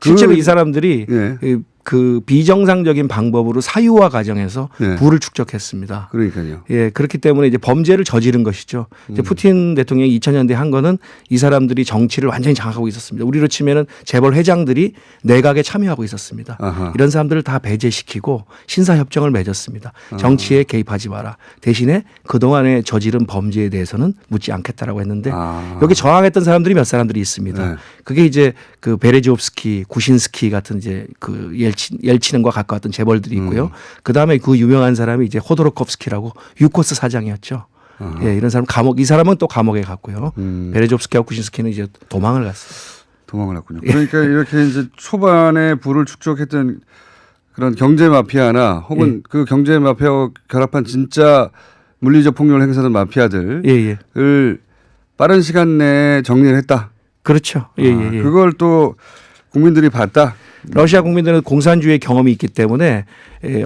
실제로 이 사람들이 예. 그 비정상적인 방법으로 사유화 과정에서 네. 부를 축적했습니다. 그러니까요. 예, 그렇기 때문에 이제 범죄를 저지른 것이죠. 이제 푸틴 대통령이 2000년대 한 거는 이 사람들이 정치를 완전히 장악하고 있었습니다. 우리로 치면은 재벌 회장들이 내각에 참여하고 있었습니다. 아하. 이런 사람들을 다 배제시키고 신사협정을 맺었습니다. 정치에 개입하지 마라. 대신에 그동안에 저지른 범죄에 대해서는 묻지 않겠다라고 했는데 여기 저항했던 사람들이 몇 사람들이 있습니다. 네. 그게 이제 그 베레지옵스키, 구신스키 같은 이제 그 옐친과 가까웠던 재벌들이 있고요. 그 다음에 그 유명한 사람이 이제 호도로콥스키라고 유코스 사장이었죠. 예, 이런 사람 이 사람은 또 감옥에 갔고요. 베레지옵스키하고 구신스키는 이제 도망을 갔어요. 도망을 갔군요. 그러니까 이렇게 이제 초반에 부를 축적했던 그런 경제 마피아나 혹은 그 경제 마피아와 결합한 진짜 물리적 폭력을 행사하는 마피아들을 빠른 시간 내에 정리를 했다. 그렇죠. 예. 그걸 또 국민들이 봤다. 러시아 국민들은 공산주의 경험이 있기 때문에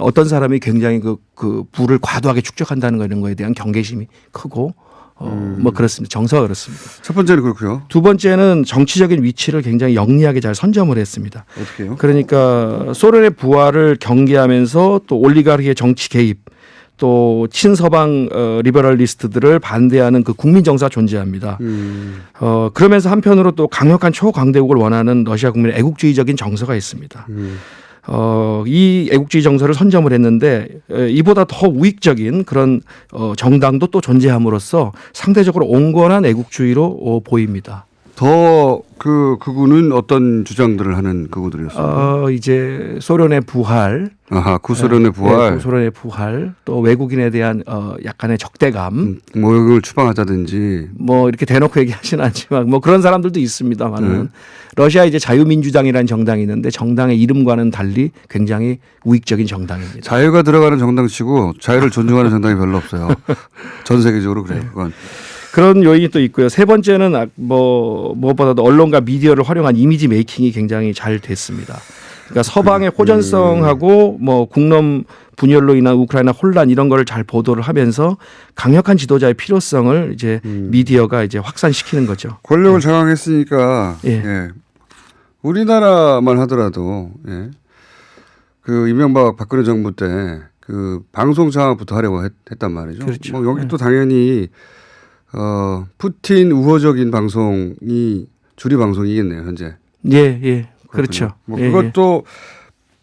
어떤 사람이 굉장히 그 부를 과도하게 축적한다는 거 이런 거에 대한 경계심이 크고 뭐 그렇습니다. 정서가 그렇습니다. 첫 번째는 그렇고요. 두 번째는 정치적인 위치를 굉장히 영리하게 잘 선점을 했습니다. 어떻게요? 그러니까 소련의 부활을 경계하면서 또 올리가르히의 정치 개입 또 친서방 리버럴리스트들을 반대하는 그 국민 정서가 존재합니다. 그러면서 한편으로 또 강력한 초강대국을 원하는 러시아 국민의 애국주의적인 정서가 있습니다. 이 애국주의 정서를 선점을 했는데 이보다 더 우익적인 그런 정당도 또 존재함으로써 상대적으로 온건한 애국주의로 보입니다. 더 그구는 어떤 주장들을 하는 그구들이었어요? 이제 소련의 부활, 구소련의 부활, 구소련의 부활, 또 외국인에 대한 약간의 적대감, 모욕을 추방하자든지, 뭐 이렇게 대놓고 얘기하지는 않지만 뭐 그런 사람들도 있습니다만은 러시아 이제 자유민주당이라는 정당이 있는데 정당의 이름과는 달리 굉장히 우익적인 정당입니다. 자유가 들어가는 정당치고 자유를 존중하는 정당이 별로 없어요. 전 세계적으로 그래요. 그건. 그런 요인이 또 있고요. 세 번째는 무엇보다도 언론과 미디어를 활용한 이미지 메이킹이 굉장히 잘 됐습니다. 그러니까 서방의 호전성하고 뭐 국론 분열로 인한 우크라이나 혼란 이런 거를 잘 보도를 하면서 강력한 지도자의 필요성을 이제 미디어가 이제 확산시키는 거죠. 권력을 장악했으니까 우리나라만 하더라도 그 이명박 박근혜 정부 때 그 방송 장악부터 하려고 했단 말이죠. 그렇죠. 뭐 여기 또 당연히 푸틴 우호적인 방송이 주류 방송이겠네요, 현재. 예. 그렇죠. 뭐 예, 그것도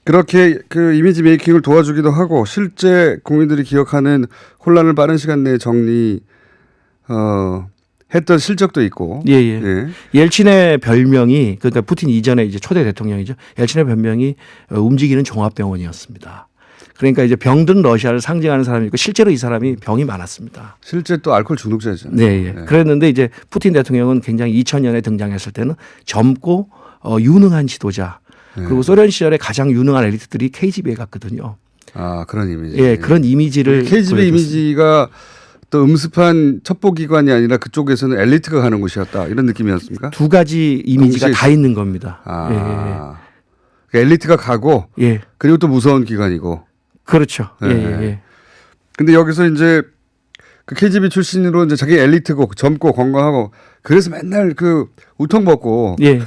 그렇게 그 이미지 메이킹을 도와주기도 하고 실제 국민들이 기억하는 혼란을 빠른 시간 내에 했던 실적도 있고. 예, 예. 옐친의 별명이 그러니까 푸틴 이전에 이제 초대 대통령이죠. 옐친의 별명이 움직이는 종합병원이었습니다. 그러니까 이제 병든 러시아를 상징하는 사람이고 실제로 이 사람이 병이 많았습니다. 실제 또 알코올 중독자였잖아요. 네, 예. 네. 그랬는데 이제 푸틴 대통령은 굉장히 2000년에 등장했을 때는 젊고 유능한 지도자. 그리고 소련 시절에 가장 유능한 엘리트들이 KGB에 갔거든요. 아, 그런 이미지. 예, 그런 이미지를 KGB 보여줬습니다. 이미지가 또 음습한 첩보기관이 아니라 그쪽에서는 엘리트가 가는 곳이었다. 이런 느낌이었습니까? 두 가지 이미지가 동시에 다 있는 겁니다. 아, 그러니까 엘리트가 가고 예, 예. 그리고 또 무서운 기관이고. 그렇죠. 예, 네. 예, 예. 근데 여기서 이제 그 KGB 출신으로 이제 자기 엘리트고 젊고 건강하고 그래서 맨날 그 우통 벗고 예.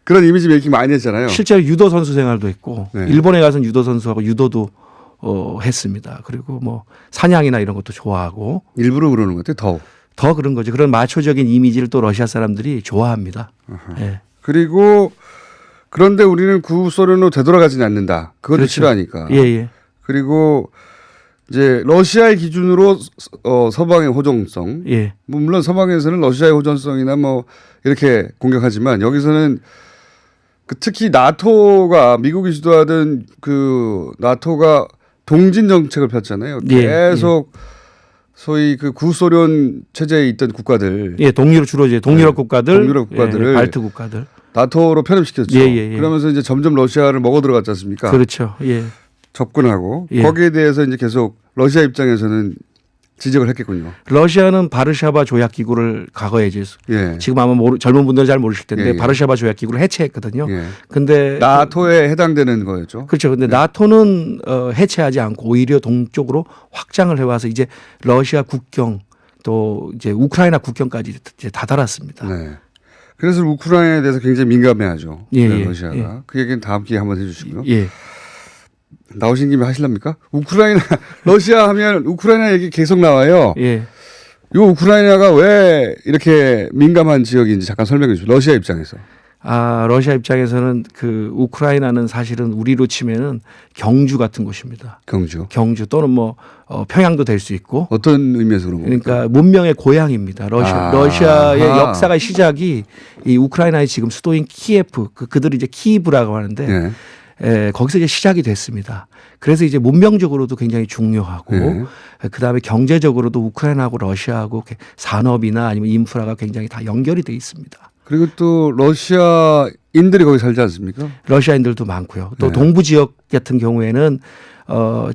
그런 이미지 메이킹 많이 했잖아요. 실제로 유도 선수 생활도 했고 네. 일본에 가서는 유도 선수하고 유도도 했습니다. 그리고 뭐 사냥이나 이런 것도 좋아하고 일부러 그러는 것 같아요. 더 그런 거죠. 그런 마초적인 이미지를 또 러시아 사람들이 좋아합니다. 예. 그리고 그런데 우리는 구소련으로 되돌아가지는 않는다. 그것도 그렇죠. 싫어하니까. 예, 예. 그리고 이제 러시아의 기준으로 서방의 호전성. 예. 뭐 물론 서방에서는 러시아의 호전성이나 뭐 이렇게 공격하지만 여기서는 그 특히 나토가 미국이 주도하던 그 나토가 동진 정책을 폈잖아요. 예, 계속 소위 그 구소련 체제에 있던 국가들, 예, 동유럽 주로 이제 동유럽 국가들, 동유럽 국가들을 예, 발트 국가들. 나토로 편입시켰죠. 예, 예, 예. 그러면서 이제 점점 러시아를 먹어 들어갔지 않습니까? 그렇죠. 예. 접근하고 예. 거기에 대해서 이제 계속 러시아 입장에서는 지적을 했겠군요. 러시아는 바르샤바 조약 기구를 과거에 이제 예. 지금 아마 젊은 분들은 잘 모르실 텐데 예, 예. 바르샤바 조약 기구를 해체했거든요. 예. 근데 나토에 해당되는 거였죠. 그렇죠. 근데 나토는 해체하지 않고 오히려 동쪽으로 확장을 해와서 이제 러시아 국경 또 이제 우크라이나 국경까지 이제 다다랐습니다. 네. 그래서 우크라이나에 대해서 굉장히 민감해하죠. 예, 예, 러시아가. 예. 그 얘기는 다음 기회에 한번 해주시고요. 예. 나오신 김에 하실랍니까? 우크라이나, 러시아 하면 우크라이나 얘기 계속 나와요. 예. 이 우크라이나가 왜 이렇게 민감한 지역인지 잠깐 설명해 주시죠. 러시아 입장에서. 아, 러시아 입장에서는 그 우크라이나는 사실은 우리로 치면은 경주 같은 곳입니다. 경주. 경주 또는 뭐 평양도 될 수 있고. 어떤 의미에서 그런 겁니까? 그러니까 문명의 고향입니다. 러시아의 아하. 역사가 시작이 이 우크라이나의 지금 수도인 키예프 그들이 이제 키이브라고 하는데 네. 거기서 이제 시작이 됐습니다. 그래서 이제 문명적으로도 굉장히 중요하고 네. 그다음에 경제적으로도 우크라이나하고 러시아하고 산업이나 아니면 인프라가 굉장히 다 연결이 돼 있습니다. 그리고 또 러시아인들이 거기 살지 않습니까? 러시아인들도 많고요. 또 네. 동부 지역 같은 경우에는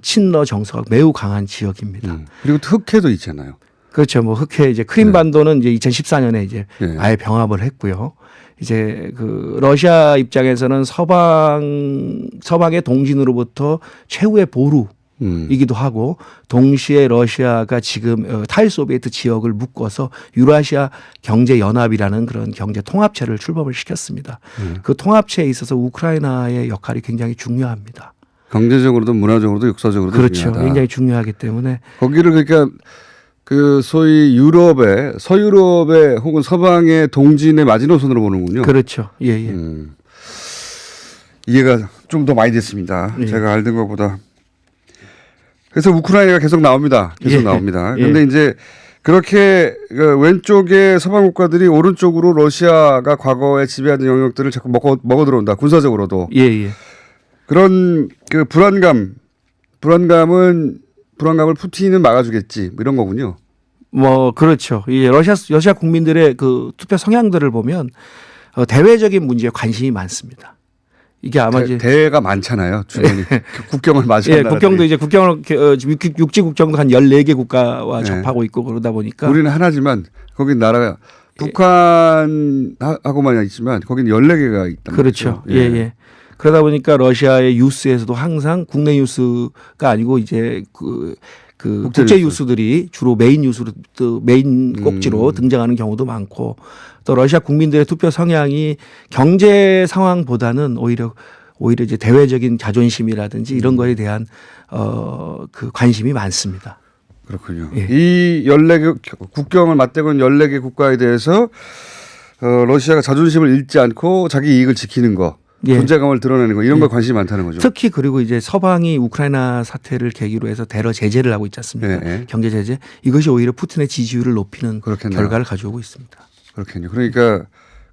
친러 정서가 매우 강한 지역입니다. 그리고 또 흑해도 있잖아요. 그렇죠. 뭐 흑해 이제 크림반도는 이제 2014년에 이제 네. 아예 병합을 했고요. 이제 그 러시아 입장에서는 서방의 동진으로부터 최후의 보루이기도 하고 동시에 러시아가 지금 탈소비에트 지역을 묶어서 유라시아 경제연합이라는 그런 경제 통합체를 출범을 시켰습니다. 그 통합체에 있어서 우크라이나의 역할이 굉장히 중요합니다. 경제적으로도 문화적으로도 역사적으로도 그렇죠. 중요하다. 굉장히 중요하기 때문에 거기를 그러니까 그 소위 유럽의 서유럽의 혹은 서방의 동진의 마지노선으로 보는군요. 그렇죠. 예, 예. 이해가 좀 더 많이 됐습니다. 예. 제가 알던 것보다. 그래서 우크라이나가 계속 나옵니다. 계속 예. 나옵니다. 예. 그런데 이제 그렇게 그 왼쪽의 서방 국가들이 오른쪽으로 러시아가 과거에 지배하던 영역들을 자꾸 먹어 들어온다. 군사적으로도. 예, 예. 그런 그 불안감을 푸틴은 막아주겠지. 뭐 이런 거군요. 뭐 그렇죠. 이 러시아 국민들의 그 투표 성향들을 보면 대외적인 문제에 관심이 많습니다. 이게 아마 이제 대회가 많잖아요. 주변이 국경을 맞이한 예, 나라들이. 국경도 이제 국경을 육지 국경도 한 14개 국가와 네. 접하고 있고 그러다 보니까 우리는 하나지만 거긴 나라가 북한하고만 있지만 거기는 14개가 있단 그렇죠. 말이죠. 예, 예. 그러다 보니까 러시아의 뉴스에서도 항상 국내 뉴스가 아니고 이제 그 국제 뉴스들이 주로 메인 뉴스로 또 메인 꼭지로 등장하는 경우도 많고 또 러시아 국민들의 투표 성향이 경제 상황보다는 오히려 이제 대외적인 자존심이라든지 이런 거에 대한 그 관심이 많습니다. 그렇군요. 예. 이 14개 국경을 맞대고 있는 14개 국가에 대해서 러시아가 자존심을 잃지 않고 자기 이익을 지키는 거, 예. 존재감을 드러내는 거 이런 예. 거 관심이 많다는 거죠. 특히 그리고 이제 서방이 우크라이나 사태를 계기로 해서 대러 제재를 하고 있지 않습니까? 예. 경제 제재. 이것이 오히려 푸틴의 지지율을 높이는 그렇겠네요. 결과를 가져오고 있습니다. 그렇군요. 그러니까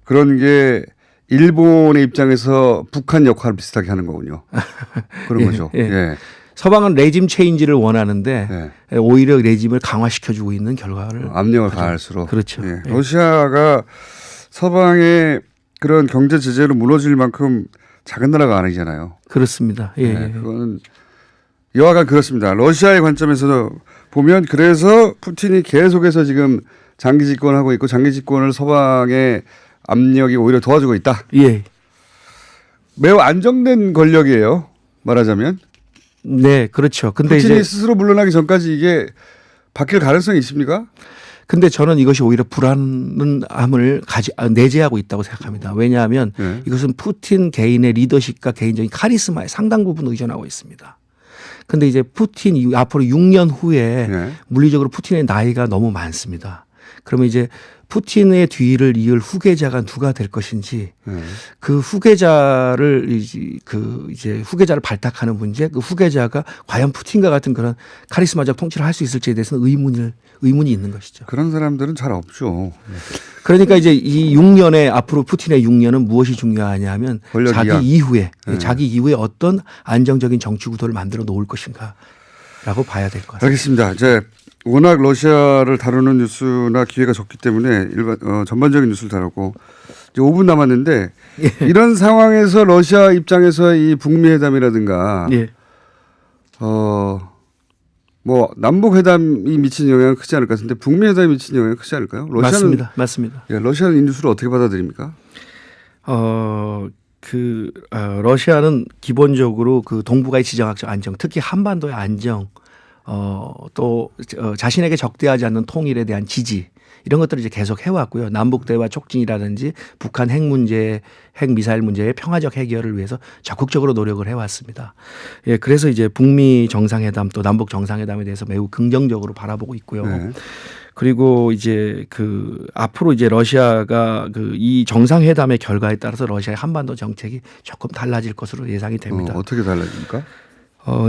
그런 게 일본의 입장에서 북한 역할을 비슷하게 하는 거군요. 그런 예, 거죠. 예. 예. 서방은 레짐 체인지를 원하는데 예. 오히려 레짐을 강화시켜주고 있는 결과를 압력을 가할수록. 그렇죠. 예. 예. 러시아가 서방의 그런 경제 제재로 무너질 만큼 작은 나라가 아니잖아요. 그렇습니다. 예. 네, 그거는 여하간 그렇습니다. 러시아의 관점에서 보면 그래서 푸틴이 계속해서 지금 장기 집권하고 있고 장기 집권을 서방의 압력이 오히려 도와주고 있다. 예. 매우 안정된 권력이에요. 말하자면. 네, 그렇죠. 근데 푸틴이 이제 스스로 물러나기 전까지 이게 바뀔 가능성이 있습니까? 근데 저는 이것이 오히려 불안함을 내재하고 있다고 생각합니다. 왜냐하면 네. 이것은 푸틴 개인의 리더십과 개인적인 카리스마에 상당 부분 의존하고 있습니다. 근데 이제 푸틴 앞으로 6년 후에 네. 물리적으로 푸틴의 나이가 너무 많습니다. 그러면 이제 푸틴의 뒤를 이을 후계자가 누가 될 것인지 네. 그 후계자를 이제 후계자를 발탁하는 문제, 그 후계자가 과연 푸틴과 같은 그런 카리스마적 통치를 할 수 있을지에 대해서는 의문이 있는 것이죠. 그런 사람들은 잘 없죠. 그러니까 이제 이 6년에 앞으로 푸틴의 6년은 무엇이 중요하냐 하면 권력 자기 이양. 이후에 네. 자기 이후에 어떤 안정적인 정치 구도를 만들어 놓을 것인가라고 봐야 될 것 같습니다. 알겠습니다. 이제 워낙 러시아를 다루는 뉴스나 기회가 적기 때문에 전반적인 뉴스를 다루고 이제 5분 남았는데 이런 상황에서 러시아 입장에서 이 북미 회담이라든가 예. 뭐 남북 회담이 미치는 영향은 크지 않을 것 같은데 북미 회담이 미치는 영향은 크지 않을까요? 러시아는 맞습니다. 예, 러시아는 이 뉴스를 어떻게 받아들입니까? 러시아는 기본적으로 그 동북아의 지정학적 안정, 특히 한반도의 안정, 또 자신에게 적대하지 않는 통일에 대한 지지 이런 것들을 이제 계속 해왔고요. 남북 대화 촉진이라든지 북한 핵 문제, 핵 미사일 문제의 평화적 해결을 위해서 적극적으로 노력을 해왔습니다. 예, 그래서 이제 북미 정상회담 또 남북 정상회담에 대해서 매우 긍정적으로 바라보고 있고요. 네. 그리고 이제 앞으로 이제 러시아가 이 정상회담의 결과에 따라서 러시아의 한반도 정책이 조금 달라질 것으로 예상이 됩니다. 어떻게 달라집니까?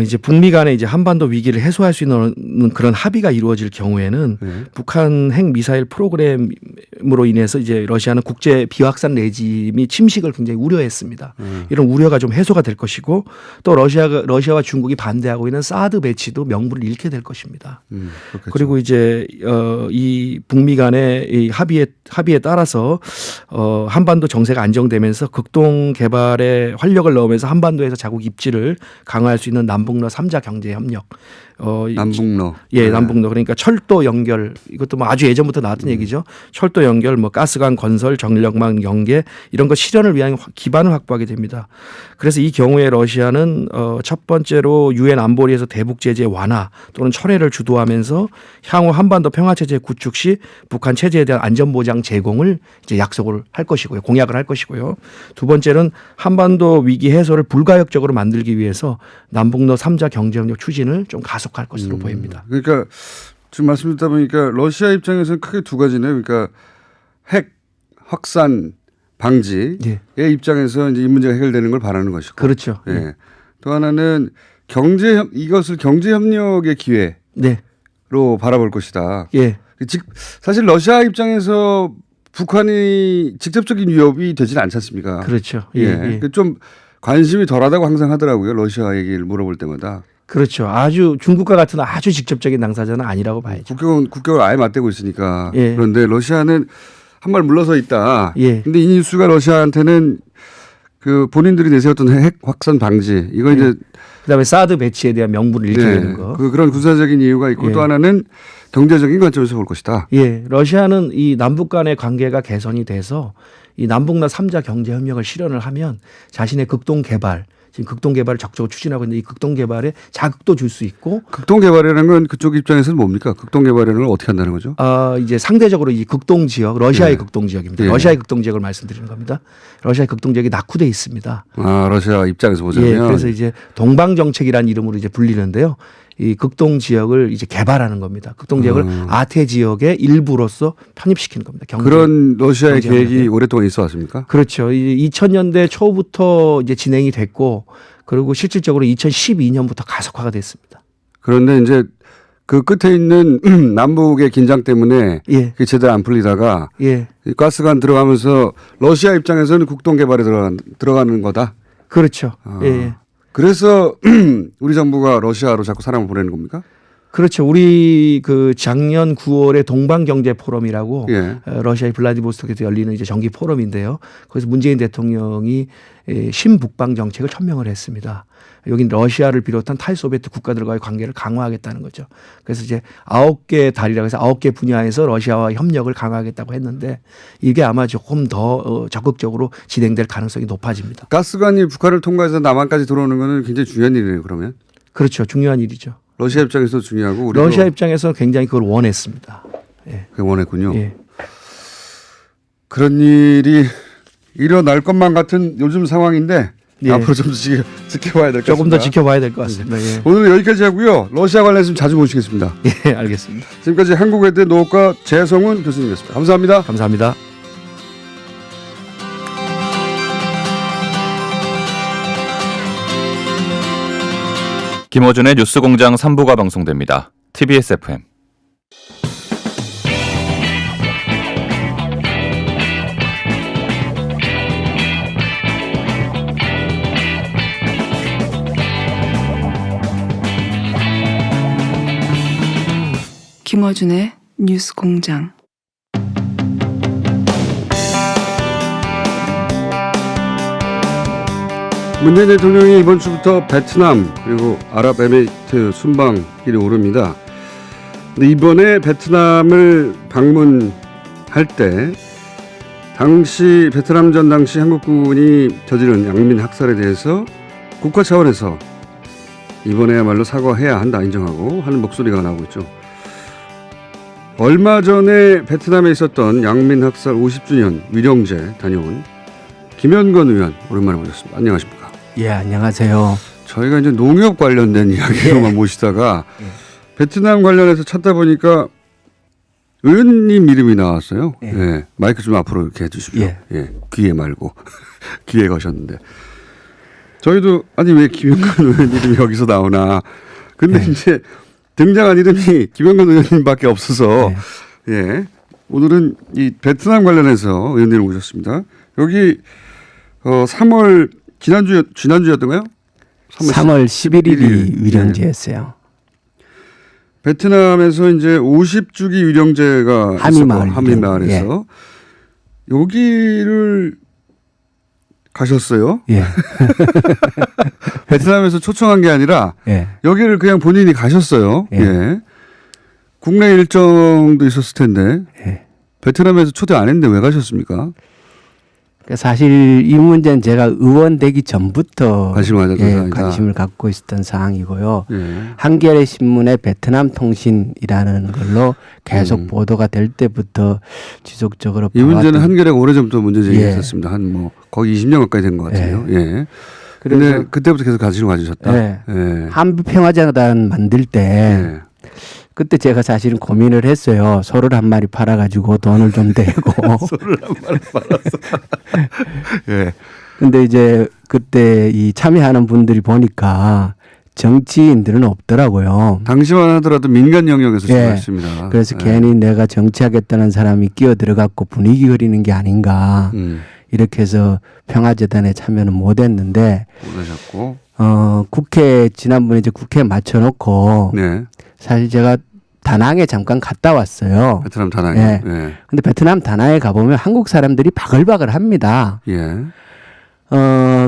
이제 북미 간에 이제 한반도 위기를 해소할 수 있는 그런 합의가 이루어질 경우에는 네. 북한 핵 미사일 프로그램으로 인해서 이제 러시아는 국제 비확산 레짐이 침식을 굉장히 우려했습니다. 이런 우려가 좀 해소가 될 것이고 또 러시아와 중국이 반대하고 있는 사드 배치도 명분을 잃게 될 것입니다. 그렇겠죠. 그리고 이제 이 북미 간의 이 합의에 따라서 한반도 정세가 안정되면서 극동 개발에 활력을 넣으면서 한반도에서 자국 입지를 강화할 수 있는 남북러 3자 경제 협력. 남북러. 예, 네. 남북러. 그러니까 철도 연결 이것도 뭐 아주 예전부터 나왔던 얘기죠. 철도 연결, 뭐 가스관 건설, 전력망 연계 이런 것 실현을 위한 기반을 확보하게 됩니다. 그래서 이 경우에 러시아는 첫 번째로 유엔 안보리에서 대북 제재 완화 또는 철회를 주도하면서 향후 한반도 평화 체제 구축 시 북한 체제에 대한 안전 보장 제공을 이제 약속을 할 것이고요. 공약을 할 것이고요. 두 번째는 한반도 위기 해소를 불가역적으로 만들기 위해서 남북러 3자 경제협력 추진을 좀 가속할 것으로 보입니다. 그러니까 지금 말씀 듣다 보니까 러시아 입장에서는 크게 두 가지네요. 그러니까 핵 확산 방지의 예. 입장에서 이제 이 문제가 해결되는 걸 바라는 것이고. 그렇죠. 예. 또 하나는 이것을 경제 협력의 기회로 네. 바라볼 것이다. 예. 사실 러시아 입장에서 북한이 직접적인 위협이 되지는 않지 않습니까? 그렇죠. 예. 예. 좀 관심이 덜하다고 항상 하더라고요. 러시아 얘기를 물어볼 때마다. 그렇죠. 아주 중국과 같은 아주 직접적인 당사자는 아니라고 봐야죠. 국격을 아예 맞대고 있으니까. 예. 그런데 러시아는 한 발 물러서 있다. 예. 근데 이 뉴스가 러시아한테는 본인들이 내세웠던 핵 확산 방지 이거 이제 그다음에 사드 배치에 대한 명분을 잃게 되는 거. 그런 군사적인 이유가 있고 예. 또 하나는 경제적인 관점에서 볼 것이다. 예. 러시아는 이 남북 간의 관계가 개선이 돼서 이 남북러 3자 경제 협력을 실현을 하면 자신의 극동 개발 지금 극동 개발을 적극적으로 추진하고 있는데 이 극동 개발에 자극도 줄 수 있고 극동 개발이라는 건 그쪽 입장에서는 뭡니까? 극동 개발이라는 걸 어떻게 한다는 거죠? 이제 상대적으로 이 극동 지역 러시아의 극동 지역입니다. 예. 러시아의 극동 지역을 말씀드리는 겁니다. 러시아의 극동 지역이 낙후돼 있습니다. 러시아 입장에서 보자면. 예, 그래서 이제 동방 정책이라는 이름으로 이제 불리는데요. 이 극동 지역을 이제 개발하는 겁니다. 극동 지역을 아태 지역의 일부로서 편입시키는 겁니다. 그런 러시아의 경제 계획이 협력에. 오랫동안 있어 왔습니까? 그렇죠. 2000년대 초부터 이제 진행이 됐고 그리고 실질적으로 2012년부터 가속화가 됐습니다. 그런데 이제 그 끝에 있는 남북의 긴장 때문에 예. 그게 제대로 안 풀리다가 예. 이 가스관 들어가면서 러시아 입장에서는 국동 개발에 들어가는 거다. 그렇죠. 아. 예. 그래서 우리 정부가 러시아로 자꾸 사람을 보내는 겁니까? 그렇죠. 우리 그 작년 9월에 동방경제 포럼이라고 예. 러시아의 블라디보스토크에서 열리는 이제 정기 포럼인데요. 거기서 문재인 대통령이 신북방 정책을 천명을 했습니다. 여긴 러시아를 비롯한 탈소비에트 국가들과의 관계를 강화하겠다는 거죠. 그래서 이제 9개 다리라고 해서 9개 분야에서 러시아와 협력을 강화하겠다고 했는데 이게 아마 조금 더 적극적으로 진행될 가능성이 높아집니다. 가스관이 북한을 통과해서 남한까지 들어오는 거는 굉장히 중요한 일이네요. 그러면 그렇죠. 중요한 일이죠. 러시아 입장에서도 중요하고 우리도 러시아 입장에서 굉장히 그걸 원했습니다. 예. 그걸 원했군요. 예. 그런 일이 일어날 것만 같은 요즘 상황인데 예. 앞으로 좀 지켜봐야 될 것 같습니다. 조금 더 지켜봐야 될 것 같습니다. 예. 오늘 여기까지 하고요. 러시아 관련해서 좀 자주 모시겠습니다. 예, 알겠습니다. 지금까지 한국외대 노학과 재성훈 교수님이었습니다. 감사합니다. 감사합니다. 김어준의 뉴스공장 3부가 방송됩니다. TBS FM. 김어준의 뉴스공장. 문재인 대통령이 이번 주부터 베트남 그리고 아랍에미리트 순방길에 오릅니다. 근데 이번에 베트남을 방문할 때 당시 베트남전 당시 한국군이 저지른 양민 학살에 대해서 국가 차원에서 이번에야말로 사과해야 한다 인정하고 하는 목소리가 나오고 있죠. 얼마 전에 베트남에 있었던 양민 학살 50주년 위령제 다녀온 김현건 의원 오랜만에 모셨습니다. 안녕하십니까? 예, 안녕하세요. 저희가 이제 농협 관련된 이야기로만 모시다가 베트남 관련해서 찾다 보니까 의원님 이름이 나왔어요. 예. 예. 마이크 좀 앞으로 이렇게 해주십시오. 예. 예. 귀에 말고 귀에 거셨는데 저희도 아니 왜 김현건 의원 이름이 여기서 나오나. 근데 이제 등장한 이름이 김현건 의원님밖에 없어서 예. 오늘은 이 베트남 관련해서 의원님을 모셨습니다. 여기 3월 지난주였던가요? 3월 11일이 위령제였어요. 베트남에서 이제 50주기 위령제가 하미마을 하미마을에서 여기를 가셨어요? 예. 베트남에서 초청한 게 아니라 예. 여기를 그냥 본인이 가셨어요. 예. 예. 국내 일정도 있었을 텐데 예. 베트남에서 초대 안 했는데 왜 가셨습니까? 사실 이 문제는 제가 의원 되기 전부터 관심을 가졌던 사항이다. 관심을 갖고 있었던 사항이고요. 예. 한겨레 신문의 베트남 통신이라는 걸로 계속 보도가 될 때부터 지속적으로 이 문제는 봐왔던- 한겨레가 오래전부터 문제 제기했었습니다. 한 뭐 거의 20년 가까이 된 것 같아요. 예. 그래서 근데 그때부터 계속 관심을 가지셨다. 예. 예. 한미 평화재단 만들 때 예. 그때 제가 사실은 고민을 했어요. 소를 한 마리 팔아가지고 돈을 좀 대고. 소를 한 마리 팔았어. 예. 근데 이제 그때 이 참여하는 분들이 보니까 정치인들은 없더라고요. 당시만 하더라도 민간 영역에서 예. 출마했습니다. 그래서 예. 괜히 내가 정치하겠다는 사람이 끼어 들어갔고 분위기 흐리는 게 아닌가. 이렇게 해서 평화재단에 참여는 못 했는데, 오르셨고. 국회, 지난번에 이제 국회에 맞춰놓고, 네. 사실 제가 다낭에 잠깐 갔다 왔어요. 베트남 다낭에. 예. 예. 근데 베트남 다낭에 가보면 한국 사람들이 바글바글 합니다. 예.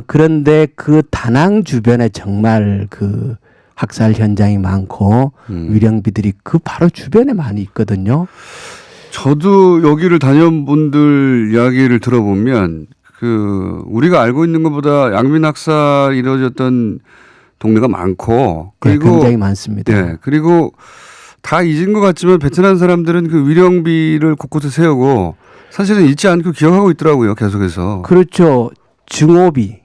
그런데 그 다낭 주변에 정말 그 학살 현장이 많고 위령비들이 그 바로 주변에 많이 있거든요. 저도 여기를 다녀온 분들 이야기를 들어보면 그 우리가 알고 있는 것보다 양민 학살 이루어졌던 동네가 많고 그리고 네, 굉장히 많습니다. 예. 그리고 다 잊은 것 같지만 베트남 사람들은 그 위령비를 곳곳에 세우고 사실은 잊지 않고 기억하고 있더라고요. 계속해서. 그렇죠. 증오비라는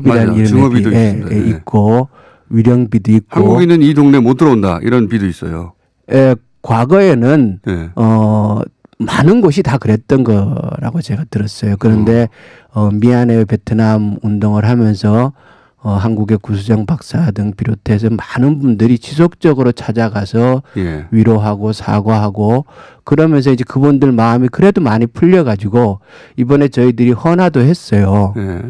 맞아요. 이름이 증오비도 있습니다. 네. 있고 위령비도 있고 한국인은 이 동네 못 들어온다 이런 비도 있어요. 과거에는 예. 많은 곳이 다 그랬던 거라고 제가 들었어요. 그런데 미안해요 베트남 운동을 하면서 한국의 구수정 박사 등 비롯해서 많은 분들이 지속적으로 찾아가서 예. 위로하고 사과하고 그러면서 이제 그분들 마음이 그래도 많이 풀려가지고 이번에 저희들이 헌화도 했어요. 예.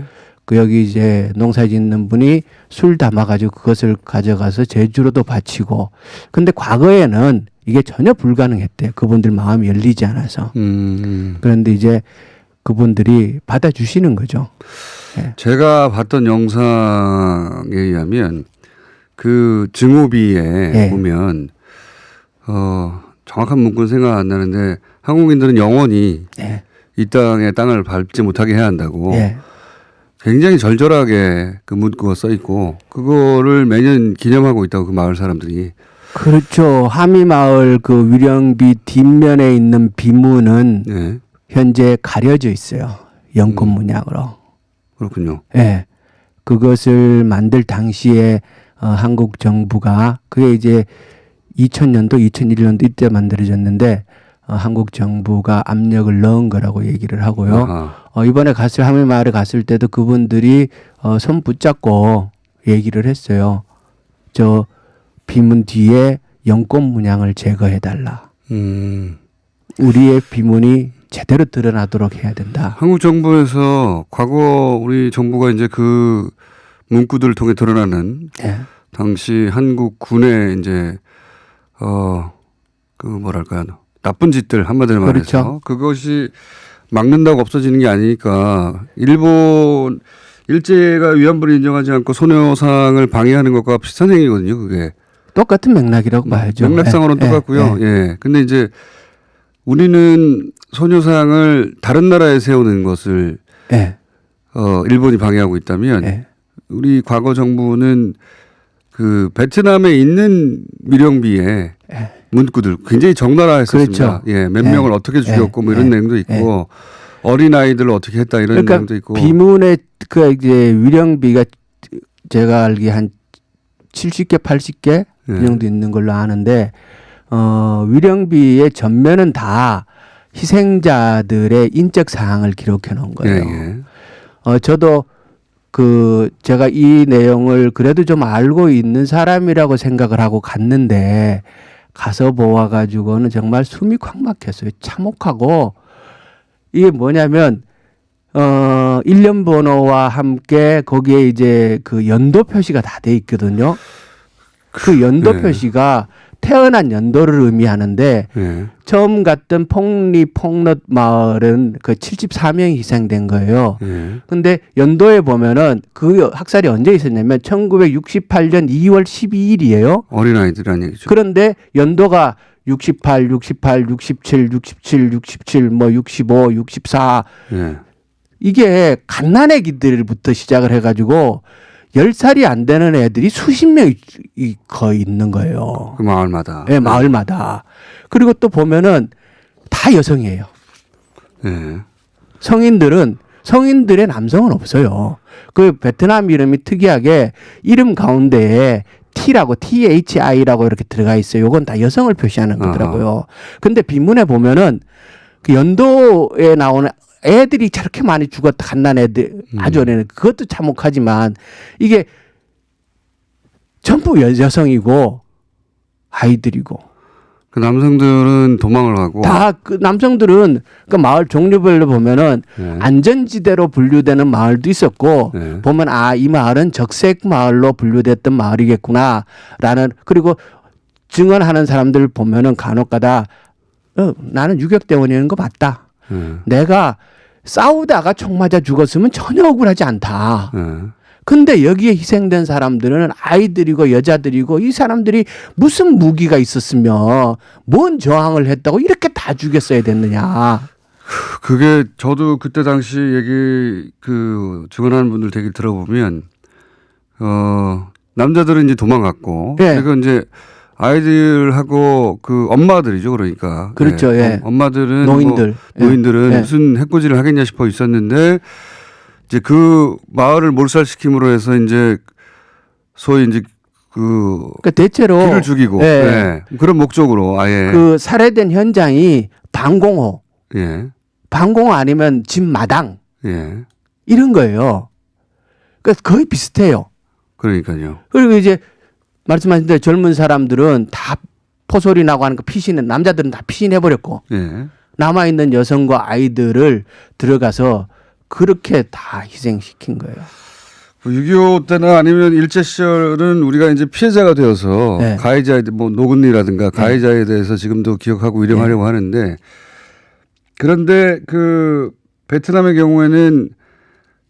그 여기 이제 농사 짓는 분이 술 담아가지고 그것을 가져가서 제주로도 바치고 근데 과거에는 이게 전혀 불가능했대요. 그분들 마음이 열리지 않아서. 그런데 이제 그분들이 받아주시는 거죠. 네. 제가 봤던 영상에 의하면 그 증오비에 네. 보면 정확한 문구는 생각 안 나는데 한국인들은 영원히 네. 이 땅의 땅을 밟지 못하게 해야 한다고 네. 굉장히 절절하게 그 문구가 써 있고 그거를 매년 기념하고 있다고 그 마을 사람들이. 그렇죠. 하미마을 그 위령비 뒷면에 있는 비문은 네. 현재 가려져 있어요. 연꽃 문양으로. 그렇군요. 예. 그것을 만들 당시에 한국 정부가 그게 이제 2000년도, 2001년도 이때 만들어졌는데 한국 정부가 압력을 넣은 거라고 얘기를 하고요. 이번에 하미마을에 갔을 때도 그분들이 손 붙잡고 얘기를 했어요. 저 비문 뒤에 연꽃 문양을 제거해달라. 우리의 비문이 제대로 드러나도록 해야 된다. 한국 정부에서 과거 우리 정부가 이제 그 문구들을 통해 드러나는 예. 당시 한국 군의 이제 그 뭐랄까요 나쁜 짓들 한마디로 말해서 그렇죠. 그것이 막는다고 없어지는 게 아니니까 일본 일제가 위안부를 인정하지 않고 소녀상을 방해하는 것과 비슷한 행위거든요. 그게 똑같은 맥락이라고 봐야죠. 맥락상으로는 똑같고요. 예. 근데 이제 우리는 소녀상을 다른 나라에 세우는 것을 일본이 방해하고 있다면 우리 과거 정부는 그 베트남에 있는 위령비에 문구들 굉장히 적나라했었습니다. 그렇죠. 예, 몇 명을 어떻게 죽였고 뭐 이런 내용도 있고 어린 아이들을 어떻게 했다 이런 그러니까 내용도 있고 비문의 그 이제 위령비가 제가 알기에 한 70개, 80개 이 정도 있는 걸로 아는데 위령비의 전면은 다 희생자들의 인적 사항을 기록해 놓은 거예요. 저도 제가 이 내용을 그래도 좀 알고 있는 사람이라고 생각을 하고 갔는데 가서 보아가지고는 정말 숨이 콱 막혔어요. 참혹하고 이게 뭐냐면 일련 번호와 함께 거기에 이제 그 연도 표시가 다 돼 있거든요. 그 연도 표시가 태어난 연도를 의미하는데 처음 갔던 폭넛 마을은 그 74명이 희생된 거예요. 근데 연도에 보면은 그 학살이 언제 있었냐면 1968년 2월 12일이에요. 어린아이들이라는 얘기죠. 그런데 연도가 68, 68, 67, 67, 67, 뭐 65, 64 이게 갓난애기들부터 시작을 해가지고 10살이 안 되는 애들이 수십 명이 거의 있는 거예요. 그 마을마다. 네, 마을마다. 그리고 또 보면은 다 여성이에요. 성인들의 남성은 없어요. 그 베트남 이름이 특이하게 이름 가운데에 T라고 THI라고 이렇게 들어가 있어요. 이건 다 여성을 표시하는 거더라고요. 근데 비문에 보면은 그 연도에 나오는 애들이 저렇게 많이 죽었다. 갓난 애들 아주 어린 애. 그것도 참혹하지만 이게 전부 여성이고 아이들이고 그 남성들은 도망을 가고 다 그 남성들은 그 마을 종류별로 보면은 안전지대로 분류되는 마을도 있었고 보면 이 마을은 적색 마을로 분류됐던 마을이겠구나라는 그리고 증언하는 사람들 보면은 간혹가다 나는 유격대원이라는 거 맞다. 내가 싸우다가 총 맞아 죽었으면 전혀 억울하지 않다. 근데 여기에 희생된 사람들은 아이들이고 여자들이고 이 사람들이 무슨 무기가 있었으며 뭔 저항을 했다고 이렇게 다 죽였어야 됐느냐. 그게 저도 그때 당시 얘기 증언하는 분들 얘기 들어보면 남자들은 이제 도망갔고 그리고 이제 아이들하고 그 엄마들이죠, 그러니까. 그렇죠. 엄마들은 노인들은 무슨 해코지를 하겠냐 싶어 있었는데 이제 그 마을을 몰살시킴으로 해서 이제 소위 이제 그러니까 대체로 피를 죽이고 예. 예. 그런 목적으로 아예 그 살해된 현장이 방공호, 예. 방공호 아니면 집 마당 예. 이런 거예요. 그러니까 거의 비슷해요. 그러니까요. 그리고 이제 말씀하신 대로 젊은 사람들은 다 포소리 나고 하는 거 피신은 남자들은 다 피신해 버렸고 예. 남아 있는 여성과 아이들을 들어가서 그렇게 다 희생시킨 거예요. 6.25 때나 아니면 일제 시절은 우리가 이제 피해자가 되어서 네. 가해자에 뭐 노근이라든가 가해자에 대해서 지금도 기억하고 위령하려고 하는데 그런데 그 베트남의 경우에는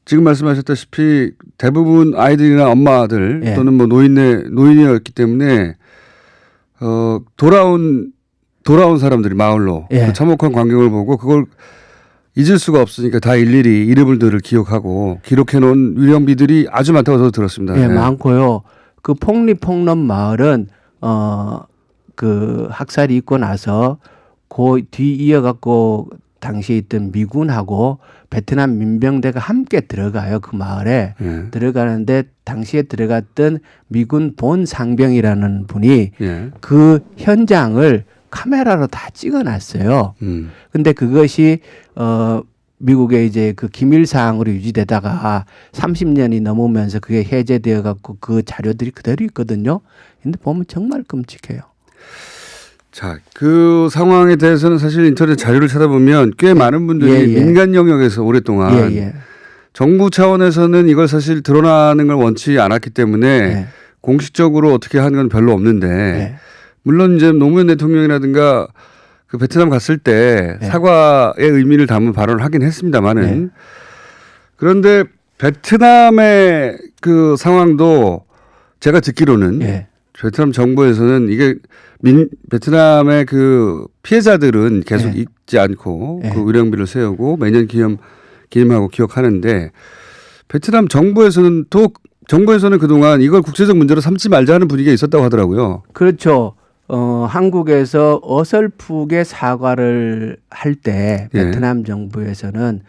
지금 말씀하셨다시피 대부분 아이들이나 엄마들 예. 또는 뭐 노인이었기 때문에 돌아온 사람들이 마을로 예. 그 참혹한 광경을 보고 그걸 잊을 수가 없으니까 다 일일이 이름들을 기억하고 기록해 놓은 위령비들이 아주 많다고 저도 들었습니다. 예, 네. 많고요. 그 폭리폭넘 마을은 그 학살이 있고 나서 그 뒤 이어갖고 당시에 있던 미군하고 베트남 민병대가 함께 들어가요. 그 마을에 예. 들어가는데 당시에 들어갔던 미군 본 상병이라는 분이 예. 그 현장을 카메라로 다 찍어놨어요. 근데 그것이 미국의 이제 그 기밀 사항으로 유지되다가 30년이 넘으면서 그게 해제되어 갖고 그 자료들이 그대로 있거든요. 근데 보면 정말 끔찍해요. 자, 그 상황에 대해서는 사실 인터넷 자료를 찾아보면 꽤 많은 분들이 예, 예. 민간 영역에서 오랫동안 예. 정부 차원에서는 이걸 사실 드러나는 걸 원치 않았기 때문에 예. 공식적으로 어떻게 하는 건 별로 없는데 예. 물론 이제 노무현 대통령이라든가 그 베트남 갔을 때 네. 사과의 의미를 담은 발언을 하긴 했습니다만은 네. 그런데 베트남의 그 상황도 제가 듣기로는 예. 베트남 정부에서는 이게 베트남의 그 피해자들은 계속 네. 잊지 않고 네. 그 위령비를 세우고 매년 기념하고 기억하는데 베트남 정부에서는 그동안 이걸 국제적 문제로 삼지 말자 하는 분위기가 있었다고 하더라고요. 그렇죠. 한국에서 어설프게 사과를 할 때 예. 베트남 정부에서는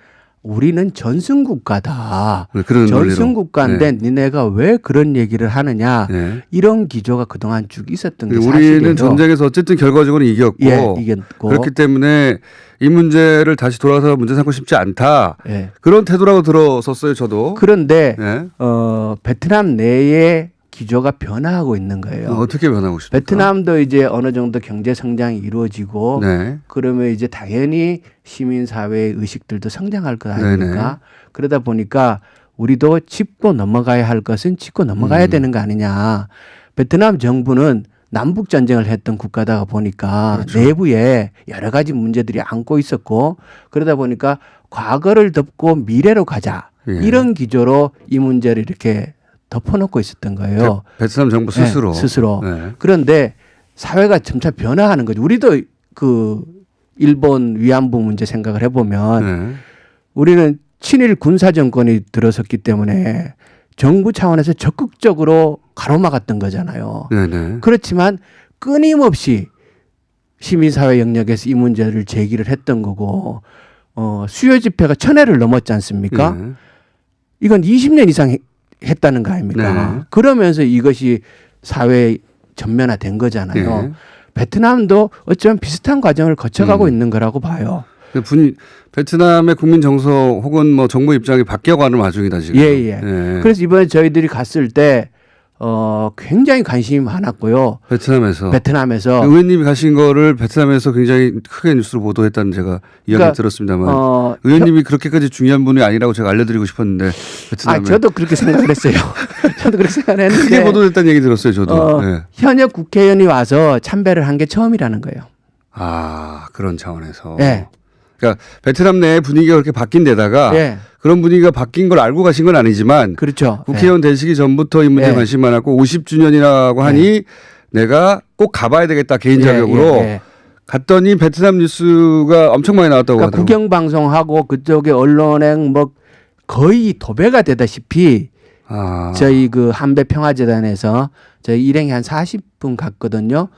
우리는 전승국가다. 그런 전승국가인데 논리로. 니네가 왜 그런 얘기를 하느냐. 네. 이런 기조가 그동안 쭉 있었던 게 우리는 사실이에요. 전쟁에서 어쨌든 결과적으로 이겼고 예, 이겼고. 그렇기 때문에 이 문제를 다시 돌아서 문제 삼고 싶지 않다. 예. 그런 태도라고 들었었어요, 저도. 그런데 네. 베트남 내에 기조가 변화하고 있는 거예요. 어떻게 변하고 있습니까? 베트남도 이제 어느 정도 경제 성장이 이루어지고 네. 그러면 이제 당연히 시민 사회의 의식들도 성장할 것 아닙니까? 네네. 그러다 보니까 우리도 짚고 넘어가야 할 것은 짚고 넘어가야 되는 거 아니냐. 베트남 정부는 남북 전쟁을 했던 국가다 보니까 그렇죠. 내부에 여러 가지 문제들이 안고 있었고 그러다 보니까 과거를 덮고 미래로 가자. 예. 이런 기조로 이 문제를 이렇게 덮어놓고 있었던 거예요. 베트남 정부 스스로. 네, 스스로. 네. 그런데 사회가 점차 변화하는 거죠. 우리도 그 일본 위안부 문제 생각을 해보면 네. 우리는 친일 군사 정권이 들어섰기 때문에 정부 차원에서 적극적으로 가로막았던 거잖아요. 네네. 그렇지만 끊임없이 시민사회 영역에서 이 문제를 제기를 했던 거고 수요 집회가 1000회를 넘었지 않습니까? 네. 이건 20년 이상 했다는 거 아닙니까? 네. 그러면서 이것이 사회에 전면화된 거잖아요. 네. 베트남도 어쩌면 비슷한 과정을 거쳐가고 있는 거라고 봐요. 베트남의 국민 정서 혹은 뭐 정부 입장이 바뀌어가는 와중이다 지금. 예. 그래서 이번에 저희들이 갔을 때 굉장히 관심이 많았고요. 베트남에서 의원님이 가신 거를 베트남에서 굉장히 크게 뉴스로 보도했다는 제가 이야기 들었습니다만 의원님이 그렇게까지 중요한 분이 아니라고 제가 알려드리고 싶었는데 베트남에. 저도 그렇게 생각을 했어요. 저도 그렇게 생각을 했는데 크게 보도됐다는 얘기 들었어요. 저도. 네. 현역 국회의원이 와서 참배를 한 게 처음이라는 거예요. 아, 그런 차원에서. 네. 그러니까 베트남 내 분위기가 그렇게 바뀐 데다가 네. 그런 분위기가 바뀐 걸 알고 가신 건 아니지만 그렇죠. 국회의원 되시기 전부터 이 문제에 네. 관심 많았고 50주년이라고 하니 내가 꼭 가봐야 되겠다 개인 자격으로 갔더니 베트남 뉴스가 엄청 많이 나왔다고 그러니까 하더라고요. 국영방송하고 그쪽의 언론에 뭐 거의 도배가 되다시피 저희 그 한배평화재단에서 저희 일행이 한 40분 갔거든요.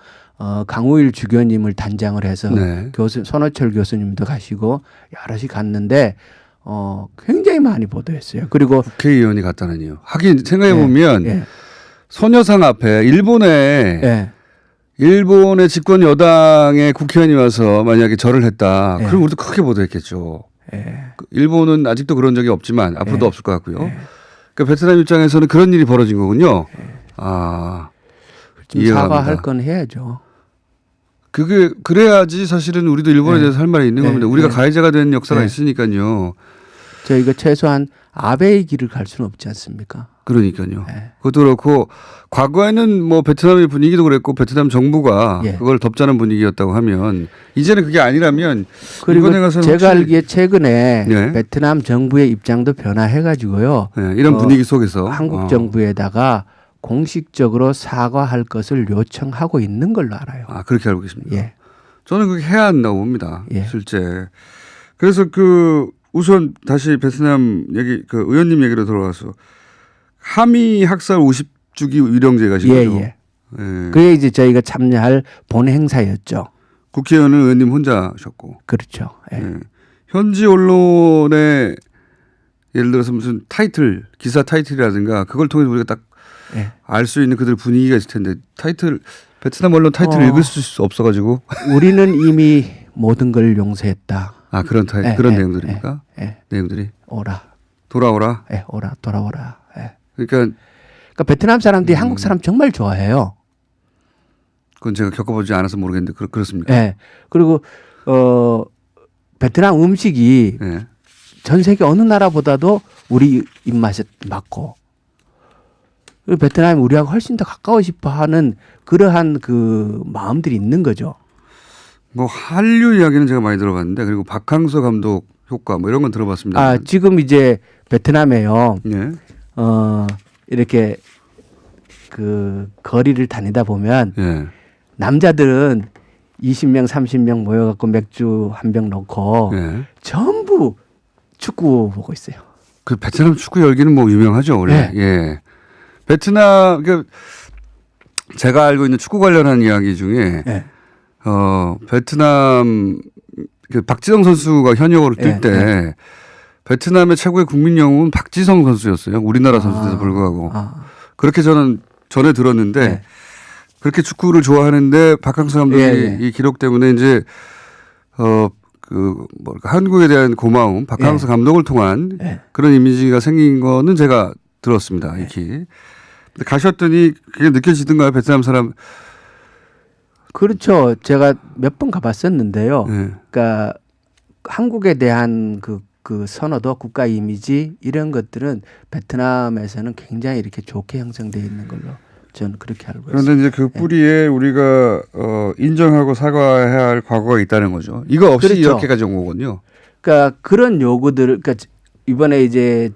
강우일 주교님을 단장을 해서 네. 손호철 교수님도 가시고 여럿이 갔는데 굉장히 많이 보도했어요. 그리고 국회의원이 갔다느니요. 하긴 생각해 보면 소녀상 앞에 예. 일본의 집권 여당의 국회의원이 와서 만약에 절을 했다. 예. 그럼 우리도 크게 보도했겠죠. 예. 일본은 아직도 그런 적이 없지만 앞으로도 예. 없을 것 같고요. 예. 그러니까 베트남 입장에서는 그런 일이 벌어진 거군요. 아, 좀 이해가 사과할 갑니다. 건 해야죠. 그게 그래야지 사실은 우리도 일본에 예. 대해서 할 말이 있는 예. 겁니다. 우리가 예. 가해자가 된 역사가 예. 있으니까요. 저희가 최소한 아베의 길을 갈 수는 없지 않습니까? 그러니까요. 예. 그것도 그렇고 과거에는 뭐 베트남의 분위기도 그랬고 베트남 정부가 예. 그걸 덮자는 분위기였다고 하면 이제는 그게 아니라면 그리고 이번에 가서는 제가 혹시- 알기에 최근에 예. 베트남 정부의 입장도 변화해가지고요. 예, 이런 분위기 속에서 한국 정부에다가 공식적으로 사과할 것을 요청하고 있는 걸로 알아요. 아 그렇게 알고 계십니까? 예. 저는 그게 해야 한다고 봅니다. 예. 실제. 그래서 우선 다시 베트남 얘기 의원님 얘기로 돌아와서 하미 학살 50주기 위령제가 예, 거죠. 예. 예. 그게 이제 저희가 참여할 본 행사였죠. 국회의원은 의원님 혼자 하셨고. 그렇죠. 예. 예. 현지 언론의 예를 들어서 무슨 타이틀, 기사 타이틀이라든가 그걸 통해서 우리가 딱 알 수 예. 있는 그들의 분위기가 있을 텐데 베트남 언론 타이틀을 읽을 수 없어가지고. 우리는 이미 모든 걸 용서했다. 아 그런 예, 그런 예, 내용들입니까? 예. 내용들이 오라. 돌아오라. 예, 오라. 돌아오라. 예. 그러니까 그러니까 베트남 사람들이 한국 사람 정말 좋아해요. 그건 제가 겪어보지 않아서 모르겠는데 그렇습니까? 예. 그리고 베트남 음식이 예. 전 세계 어느 나라보다도 우리 입맛에 맞고 그리고 베트남이 우리하고 훨씬 더 가까워 싶어 하는 그러한 그 마음들이 있는 거죠. 뭐 한류 이야기는 제가 많이 들어봤는데 그리고 박항서 감독 효과 뭐 이런 건 들어봤습니다. 아, 지금 이제 베트남에요. 예. 이렇게 그 거리를 다니다 보면 예. 남자들은 20명, 30명 모여갖고 맥주 한 병 넣고 예. 전부 축구 보고 있어요. 그 베트남 축구 열기는 뭐 유명하죠 원래. 네. 예. 베트남 제가 알고 있는 축구 관련한 이야기 중에 네. 베트남 박지성 선수가 현역으로 뛸 때 네. 베트남의 최고의 국민 영웅은 박지성 선수였어요. 우리나라 선수들에도 불구하고 그렇게 저는 전에 들었는데 네. 그렇게 축구를 좋아하는데 박항서 감독이 예, 예. 이 기록 때문에 이제 한국에 대한 고마움, 박항서 감독을 통한 그런 이미지가 생긴 거는 제가 들었습니다. 익히. 근데 가셨더니 그게 느껴지던가요, 베트남 사람? 그렇죠. 제가 몇 번 가봤었는데요. 네. 그러니까 한국에 대한 그 선호도, 국가 이미지 이런 것들은 베트남에서는 굉장히 이렇게 좋게 형성되어 있는 걸로 저는 그렇게 알고 있습니다. 그런데 이제 그 뿌리에 우리가 인정하고 사과해야 할 과거가 있다는 거죠. 이거 없이 그렇죠. 이렇게까지 온 거군요. 그러니까 그런 요구들을 그러니까 이번에 이제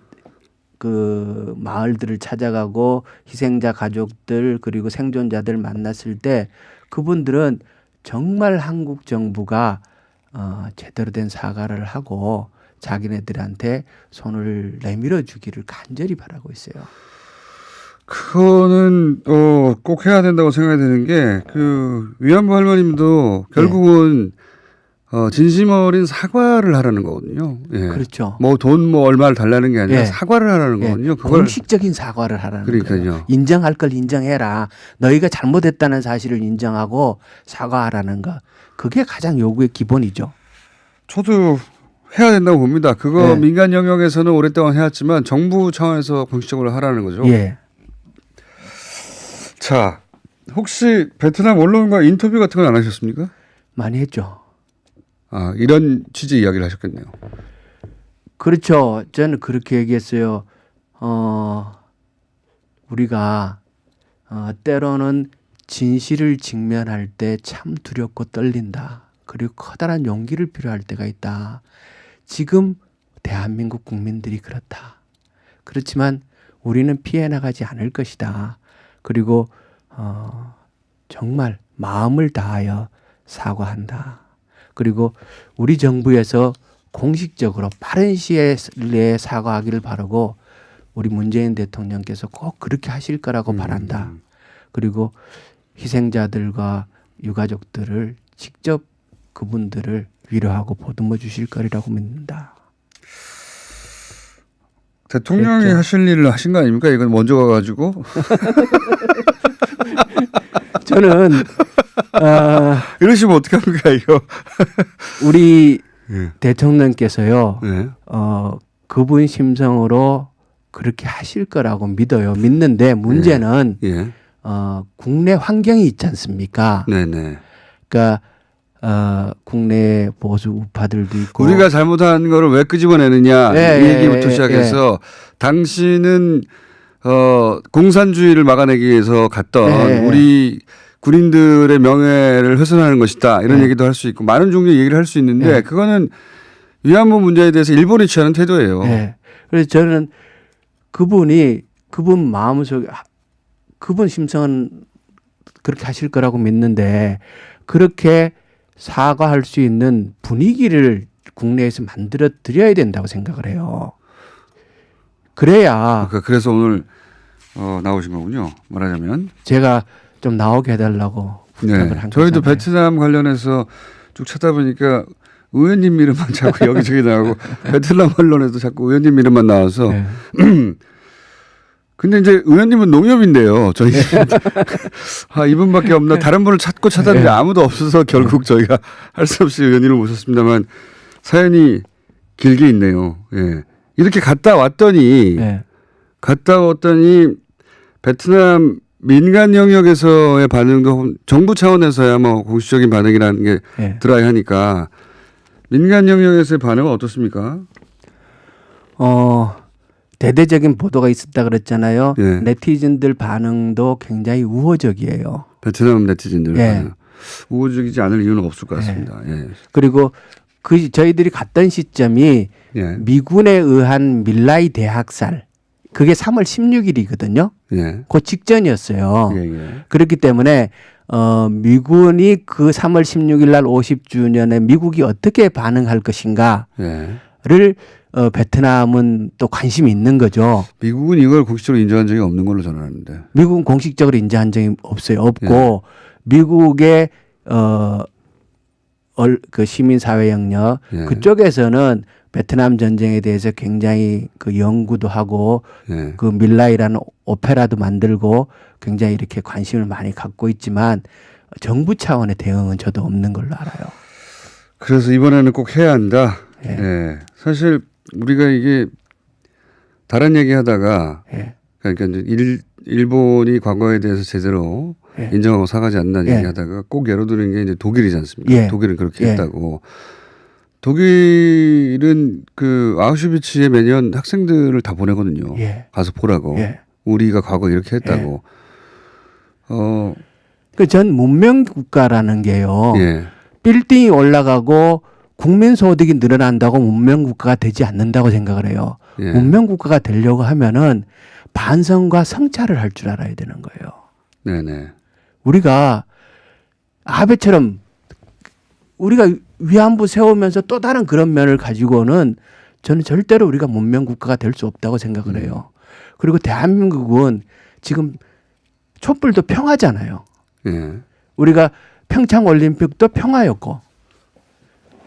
그 마을들을 찾아가고 희생자 가족들 그리고 생존자들 만났을 때 그분들은 정말 한국 정부가 제대로 된 사과를 하고 자기네들한테 손을 내밀어 주기를 간절히 바라고 있어요. 그거는 꼭 해야 된다고 생각이 드는 게 그 위안부 할머님도 결국은 진심 어린 사과를 하라는 거거든요. 예. 그렇죠. 뭐 돈 얼마를 달라는 게 아니라 예. 사과를 하라는 거거든요. 그걸 공식적인 사과를 하라는 그러니까요. 거예요. 인정할 걸 인정해라. 너희가 잘못했다는 사실을 인정하고 사과하라는 거. 그게 가장 요구의 기본이죠. 저도 해야 된다고 봅니다. 그거 예. 민간 영역에서는 오랫동안 해왔지만 정부 차원에서 공식적으로 하라는 거죠. 예. 자, 혹시 베트남 언론과 인터뷰 같은 건 안 하셨습니까? 많이 했죠. 아, 이런 취지 이야기를 하셨겠네요. 그렇죠. 저는 그렇게 얘기했어요. 우리가 때로는 진실을 직면할 때 참 두렵고 떨린다. 그리고 커다란 용기를 필요할 때가 있다. 지금 대한민국 국민들이 그렇다. 그렇지만 우리는 피해 나가지 않을 것이다. 그리고 정말 마음을 다하여 사과한다. 그리고 우리 정부에서 공식적으로 빠른 시일 내에 사과하기를 바라고 우리 문재인 대통령께서 꼭 그렇게 하실 거라고 바란다. 그리고 희생자들과 유가족들을 직접 그분들을 위로하고 보듬어 주실 거리라고 믿는다. 대통령이 그랬죠. 하실 일을 하신 거 아닙니까? 이건 먼저 가가지고 저는 이러시면 어떡합니까 이거? 우리 예. 대통령께서요. 예. 그분 심성으로 그렇게 하실 거라고 믿어요. 믿는데 문제는 예. 국내 환경이 있지 않습니까? 네네. 그러니까 국내 보수 우파들도 있고 우리가 잘못한 거를 왜 끄집어내느냐 예, 이 얘기부터 예, 시작해서 당신은 공산주의를 막아내기 위해서 갔던 예, 예. 우리 군인들의 명예를 훼손하는 것이다 이런 예. 얘기도 할 수 있고 많은 종류의 얘기를 할 수 있는데 예. 그거는 위안부 문제에 대해서 일본이 취하는 태도예요. 네. 그래서 저는 그분 마음속에 그분 심성은 그렇게 하실 거라고 믿는데 그렇게 사과할 수 있는 분위기를 국내에서 만들어 드려야 된다고 생각을 해요. 그래야 그래서 오늘 나오신 거군요. 말하자면. 제가 좀 나오게 해달라고 부탁을 네. 한 저희도 거잖아요. 베트남 관련해서 쭉 찾아보니까 의원님 이름만 자꾸 여기저기 나오고 베트남 언론에도 자꾸 의원님 이름만 나와서 네. 근데 이제 의원님은 농협인데요. 저희 이분밖에 없나 다른 분을 찾고 찾았는데 네. 아무도 없어서 결국 저희가 할 수 없이 의원님을 모셨습니다만 사연이 길게 있네요. 예. 이렇게 갔다 왔더니 네. 베트남 민간 영역에서의 반응도 정부 차원에서야 뭐 공식적인 반응이라는 게 네. 드라이 하니까 민간 영역에서의 반응은 어떻습니까? 대대적인 보도가 있었다 그랬잖아요. 예. 네티즌들 반응도 굉장히 우호적이에요. 베트남 네티즌들 예. 반응. 우호적이지 않을 이유는 없을 것 같습니다. 예. 그리고 저희들이 갔던 시점이 예. 미군에 의한 밀라이 대학살 그게 3월 16일이거든요. 예. 그 직전이었어요. 예. 예. 그렇기 때문에 미군이 그 3월 16일 날 50주년에 미국이 어떻게 반응할 것인가를 예. 베트남은 또 관심이 있는 거죠. 미국은 이걸 공식적으로 인정한 적이 없는 걸로 저는 아는데. 미국은 공식적으로 인정한 적이 없어요. 없고 미국의 그 시민사회 영역 예. 그쪽에서는 베트남 전쟁에 대해서 굉장히 그 연구도 하고 예. 그 밀라이라는 오페라도 만들고 굉장히 이렇게 관심을 많이 갖고 있지만 정부 차원의 대응은 저도 없는 걸로 알아요. 그래서 이번에는 꼭 해야 한다. 예. 예. 사실 우리가 이게 다른 얘기 하다가 예. 그러니까 이제 일본이 과거에 대해서 제대로 예. 인정하고 사과하지 않는다는 예. 얘기 하다가 꼭 예로 드는 게 이제 독일이지 않습니까? 예. 독일은 그렇게 예. 했다고. 독일은 그 아우슈비츠에 매년 학생들을 다 보내거든요. 예. 가서 보라고. 예. 우리가 과거 이렇게 했다고. 그 전 문명 국가라는 게요. 예. 빌딩이 올라가고 국민 소득이 늘어난다고 문명 국가가 되지 않는다고 생각을 해요. 예. 문명 국가가 되려고 하면은 반성과 성찰을 할 줄 알아야 되는 거예요. 네네. 우리가 아베처럼 우리가 위안부 세우면서 또 다른 그런 면을 가지고는 저는 절대로 우리가 문명 국가가 될 수 없다고 생각을 해요. 그리고 대한민국은 지금 촛불도 평화잖아요. 예. 우리가 평창 올림픽도 평화였고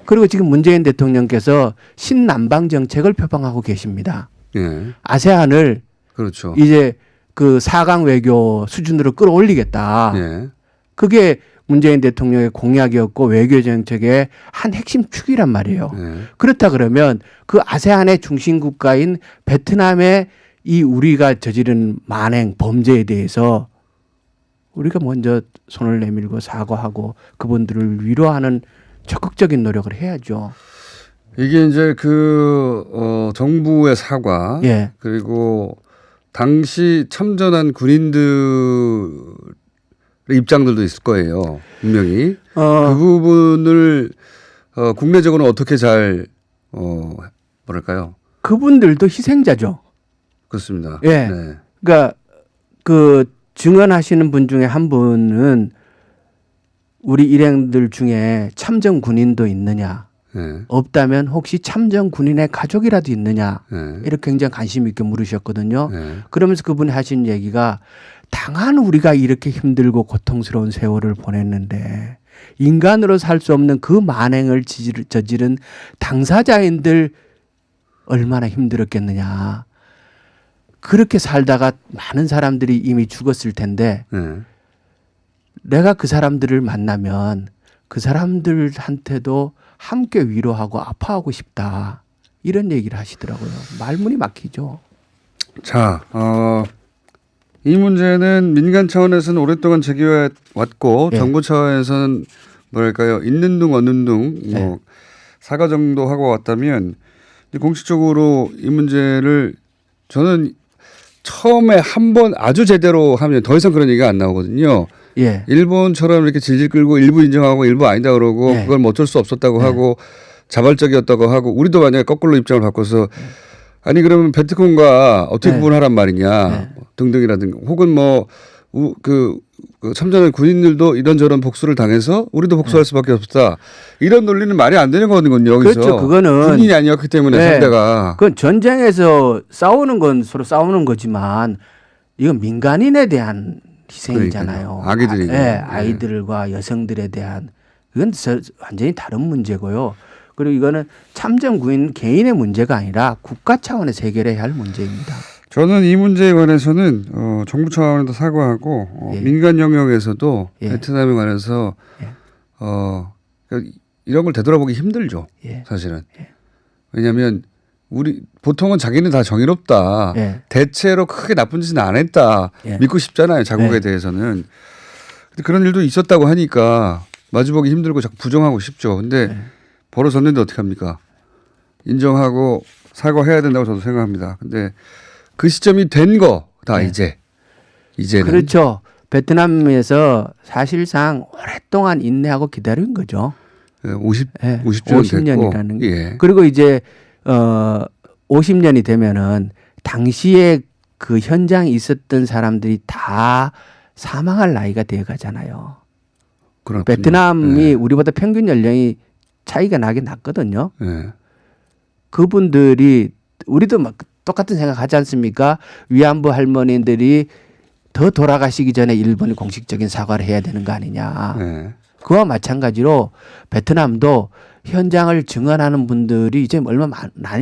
그리고 지금 문재인 대통령께서 신남방 정책을 표방하고 계십니다. 예. 아세안을 그렇죠. 이제 그 4강 외교 수준으로 끌어올리겠다. 예. 그게 문재인 대통령의 공약이었고 외교 정책의 한 핵심 축이란 말이에요. 예. 그렇다 그러면 그 아세안의 중심 국가인 베트남의 이 우리가 저지른 만행 범죄에 대해서 우리가 먼저 손을 내밀고 사과하고 그분들을 위로하는 적극적인 노력을 해야죠. 이게 이제 정부의 사과 예. 그리고 당시 참전한 군인들의 입장들도 있을 거예요. 분명히 그 부분을 국내적으로는 어떻게 잘 뭐랄까요? 그분들도 희생자죠. 그렇습니다. 예. 네. 그러니까 그 증언하시는 분 중에 한 분은 우리 일행들 중에 참전 군인도 있느냐? 네. 없다면 혹시 참전 군인의 가족이라도 있느냐? 네. 이렇게 굉장히 관심 있게 물으셨거든요. 네. 그러면서 그분이 하신 얘기가 당한 우리가 이렇게 힘들고 고통스러운 세월을 보냈는데 인간으로 살 수 없는 그 만행을 저지른 당사자인들 얼마나 힘들었겠느냐. 그렇게 살다가 많은 사람들이 이미 죽었을 텐데 네. 내가 그 사람들을 만나면 그 사람들한테도 함께 위로하고 아파하고 싶다. 이런 얘기를 하시더라고요. 말문이 막히죠. 자, 이 문제는 민간 차원에서는 오랫동안 제기해 왔고 예. 정부 차원에서는 뭐랄까요, 있는 둥 없는 둥 뭐 사과 정도 하고 왔다면 이제 공식적으로 이 문제를 저는 처음에 한 번 아주 제대로 하면 더 이상 그런 얘기가 안 나오거든요. 예. 일본처럼 이렇게 질질 끌고 일부 인정하고 일부 아니다 그러고 예. 그걸 뭐 어쩔 수 없었다고 예. 하고 자발적이었다고 하고 우리도 만약에 거꾸로 입장을 바꿔서 아니 그러면 베트콩과 어떻게 네. 구분하란 말이냐 네. 등등이라든가 혹은 뭐 그 참전한 군인들도 이런저런 복수를 당해서 우리도 복수할 수밖에 없다 이런 논리는 말이 안 되는 거거든요. 여기서 그렇죠. 그거는 군인이 아니었기 때문에 네. 상대가 그건 전쟁에서 싸우는 건 서로 싸우는 거지만 이건 민간인에 대한 희생이잖아요. 그러니까요. 아기들이고. 아이들과 여성들에 대한 그건 완전히 다른 문제고요. 그리고 이거는 참전군인 개인의 문제가 아니라 국가 차원에서 해결해야 할 문제입니다. 저는 이 문제에 관해서는 정부 차원에도 사과하고 예. 민간 영역에서도 예. 베트남에 관해서 예. 그러니까 이런 걸 되돌아보기 힘들죠. 예. 사실은. 왜냐하면 우리 보통은 자기는 다 정의롭다. 예. 대체로 크게 나쁜 짓은 안 했다. 예. 믿고 싶잖아요. 자국에 예. 대해서는. 근데 그런 일도 있었다고 하니까 마주보기 힘들고 자꾸 부정하고 싶죠. 근데 예. 벌어졌는데 어떻게 합니까? 인정하고 사과해야 된다고 저도 생각합니다. 근데 그 시점이 된 거다 네. 이제는. 그렇죠. 베트남에서 사실상 오랫동안 인내하고 기다린 거죠. 50주년 50년이라는 됐고. 게. 예. 그리고 이제 50년이 되면은 당시에 그 현장에 있었던 사람들이 다 사망할 나이가 되어 가잖아요. 그렇군요. 베트남이 예. 우리보다 평균 연령이 차이가 나긴 났거든요. 예. 그분들이 우리도 막 똑같은 생각하지 않습니까? 위안부 할머니들이 더 돌아가시기 전에 일본이 공식적인 사과를 해야 되는 거 아니냐. 예. 그와 마찬가지로 베트남도 현장을 증언하는 분들이 이제 얼마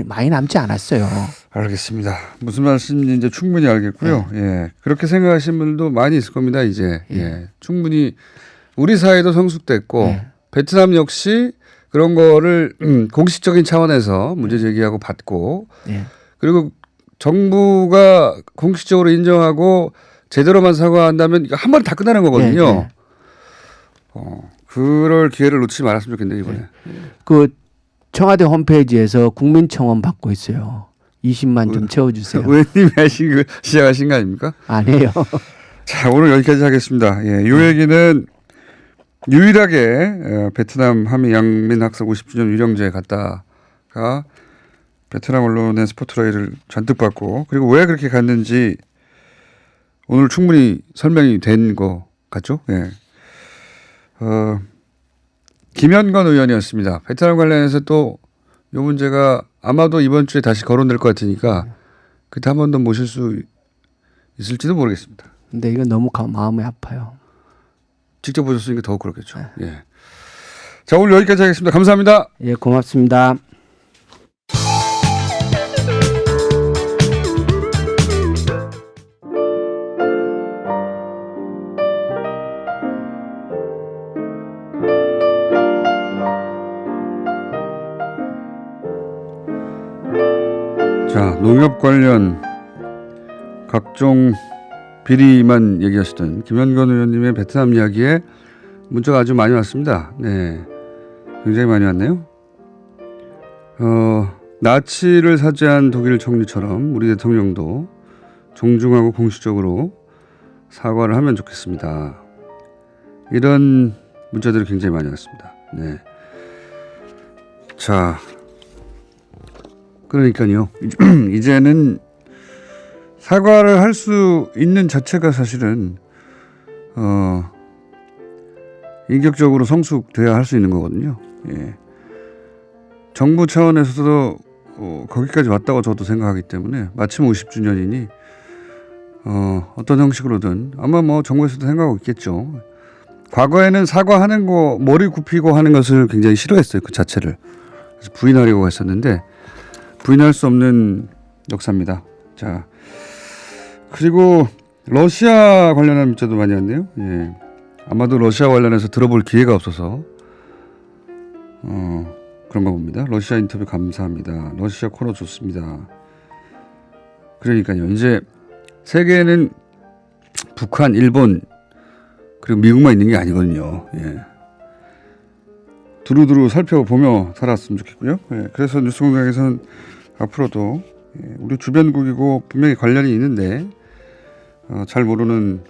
많이 남지 않았어요. 알겠습니다. 무슨 말씀인지 이제 충분히 알겠고요. 예. 그렇게 생각하시는 분들도 많이 있을 겁니다. 이제. 예. 충분히 우리 사회도 성숙됐고 예. 베트남 역시 그런 거를 공식적인 차원에서 문제 제기하고 받고 예. 그리고 정부가 공식적으로 인정하고 제대로만 사과한다면 이거 한 번에 다 끝나는 거거든요. 예, 예. 그럴 기회를 놓치지 말았으면 좋겠네요, 이번에. 그 청와대 홈페이지에서 국민청원 받고 있어요. 20만 좀 채워주세요. 의원님이 시작하신 거 아닙니까? 아니에요. 자, 오늘 여기까지 하겠습니다. 예, 이 얘기는 유일하게 베트남 한미 양민 학살 50주년 유령제에 갔다가 베트남 언론의 스포트라이트를 잔뜩 받고 그리고 왜 그렇게 갔는지 오늘 충분히 설명이 된 것 같죠? 예. 김현건 의원이었습니다. 베트남 관련해서 또 이 문제가 아마도 이번 주에 다시 거론될 것 같으니까 그때 한 번 더 모실 수 있을지도 모르겠습니다. 근데 이거 너무 마음이 아파요. 직접 보셨으니까 더욱 그렇겠죠. 예. 자, 오늘 여기까지 하겠습니다. 감사합니다. 예, 고맙습니다. 자, 농협 관련 각종 비리만 얘기하시던 김현건 의원님의 베트남 이야기에 문자가 아주 많이 왔습니다. 네, 굉장히 많이 왔네요. 나치를 사죄한 독일 총리처럼 우리 대통령도 존중하고 공식적으로 사과를 하면 좋겠습니다. 이런 문자들이 굉장히 많이 왔습니다. 네. 자, 그러니까요. 이제는 사과를 할 수 있는 자체가 사실은 인격적으로 성숙돼야 할 수 있는 거거든요. 예. 정부 차원에서도 거기까지 왔다고 저도 생각하기 때문에 마침 50주년이니 어떤 형식으로든 아마 뭐 정부에서도 생각하고 있겠죠. 과거에는 사과하는 거 머리 굽히고 하는 것을 굉장히 싫어했어요. 그 자체를. 그래서 부인하려고 했었는데 부인할 수 없는 역사입니다. 자, 그리고 러시아 관련한 문자도 많이 왔네요. 예. 아마도 러시아 관련해서 들어볼 기회가 없어서 그런가 봅니다. 러시아 인터뷰 감사합니다. 러시아 코너 좋습니다. 그러니까요. 이제 세계에는 북한, 일본 그리고 미국만 있는 게 아니거든요. 예. 두루두루 살펴보며 살았으면 좋겠고요. 예. 그래서 뉴스공장에서는 앞으로도 우리 주변국이고 분명히 관련이 있는데 잘 모르는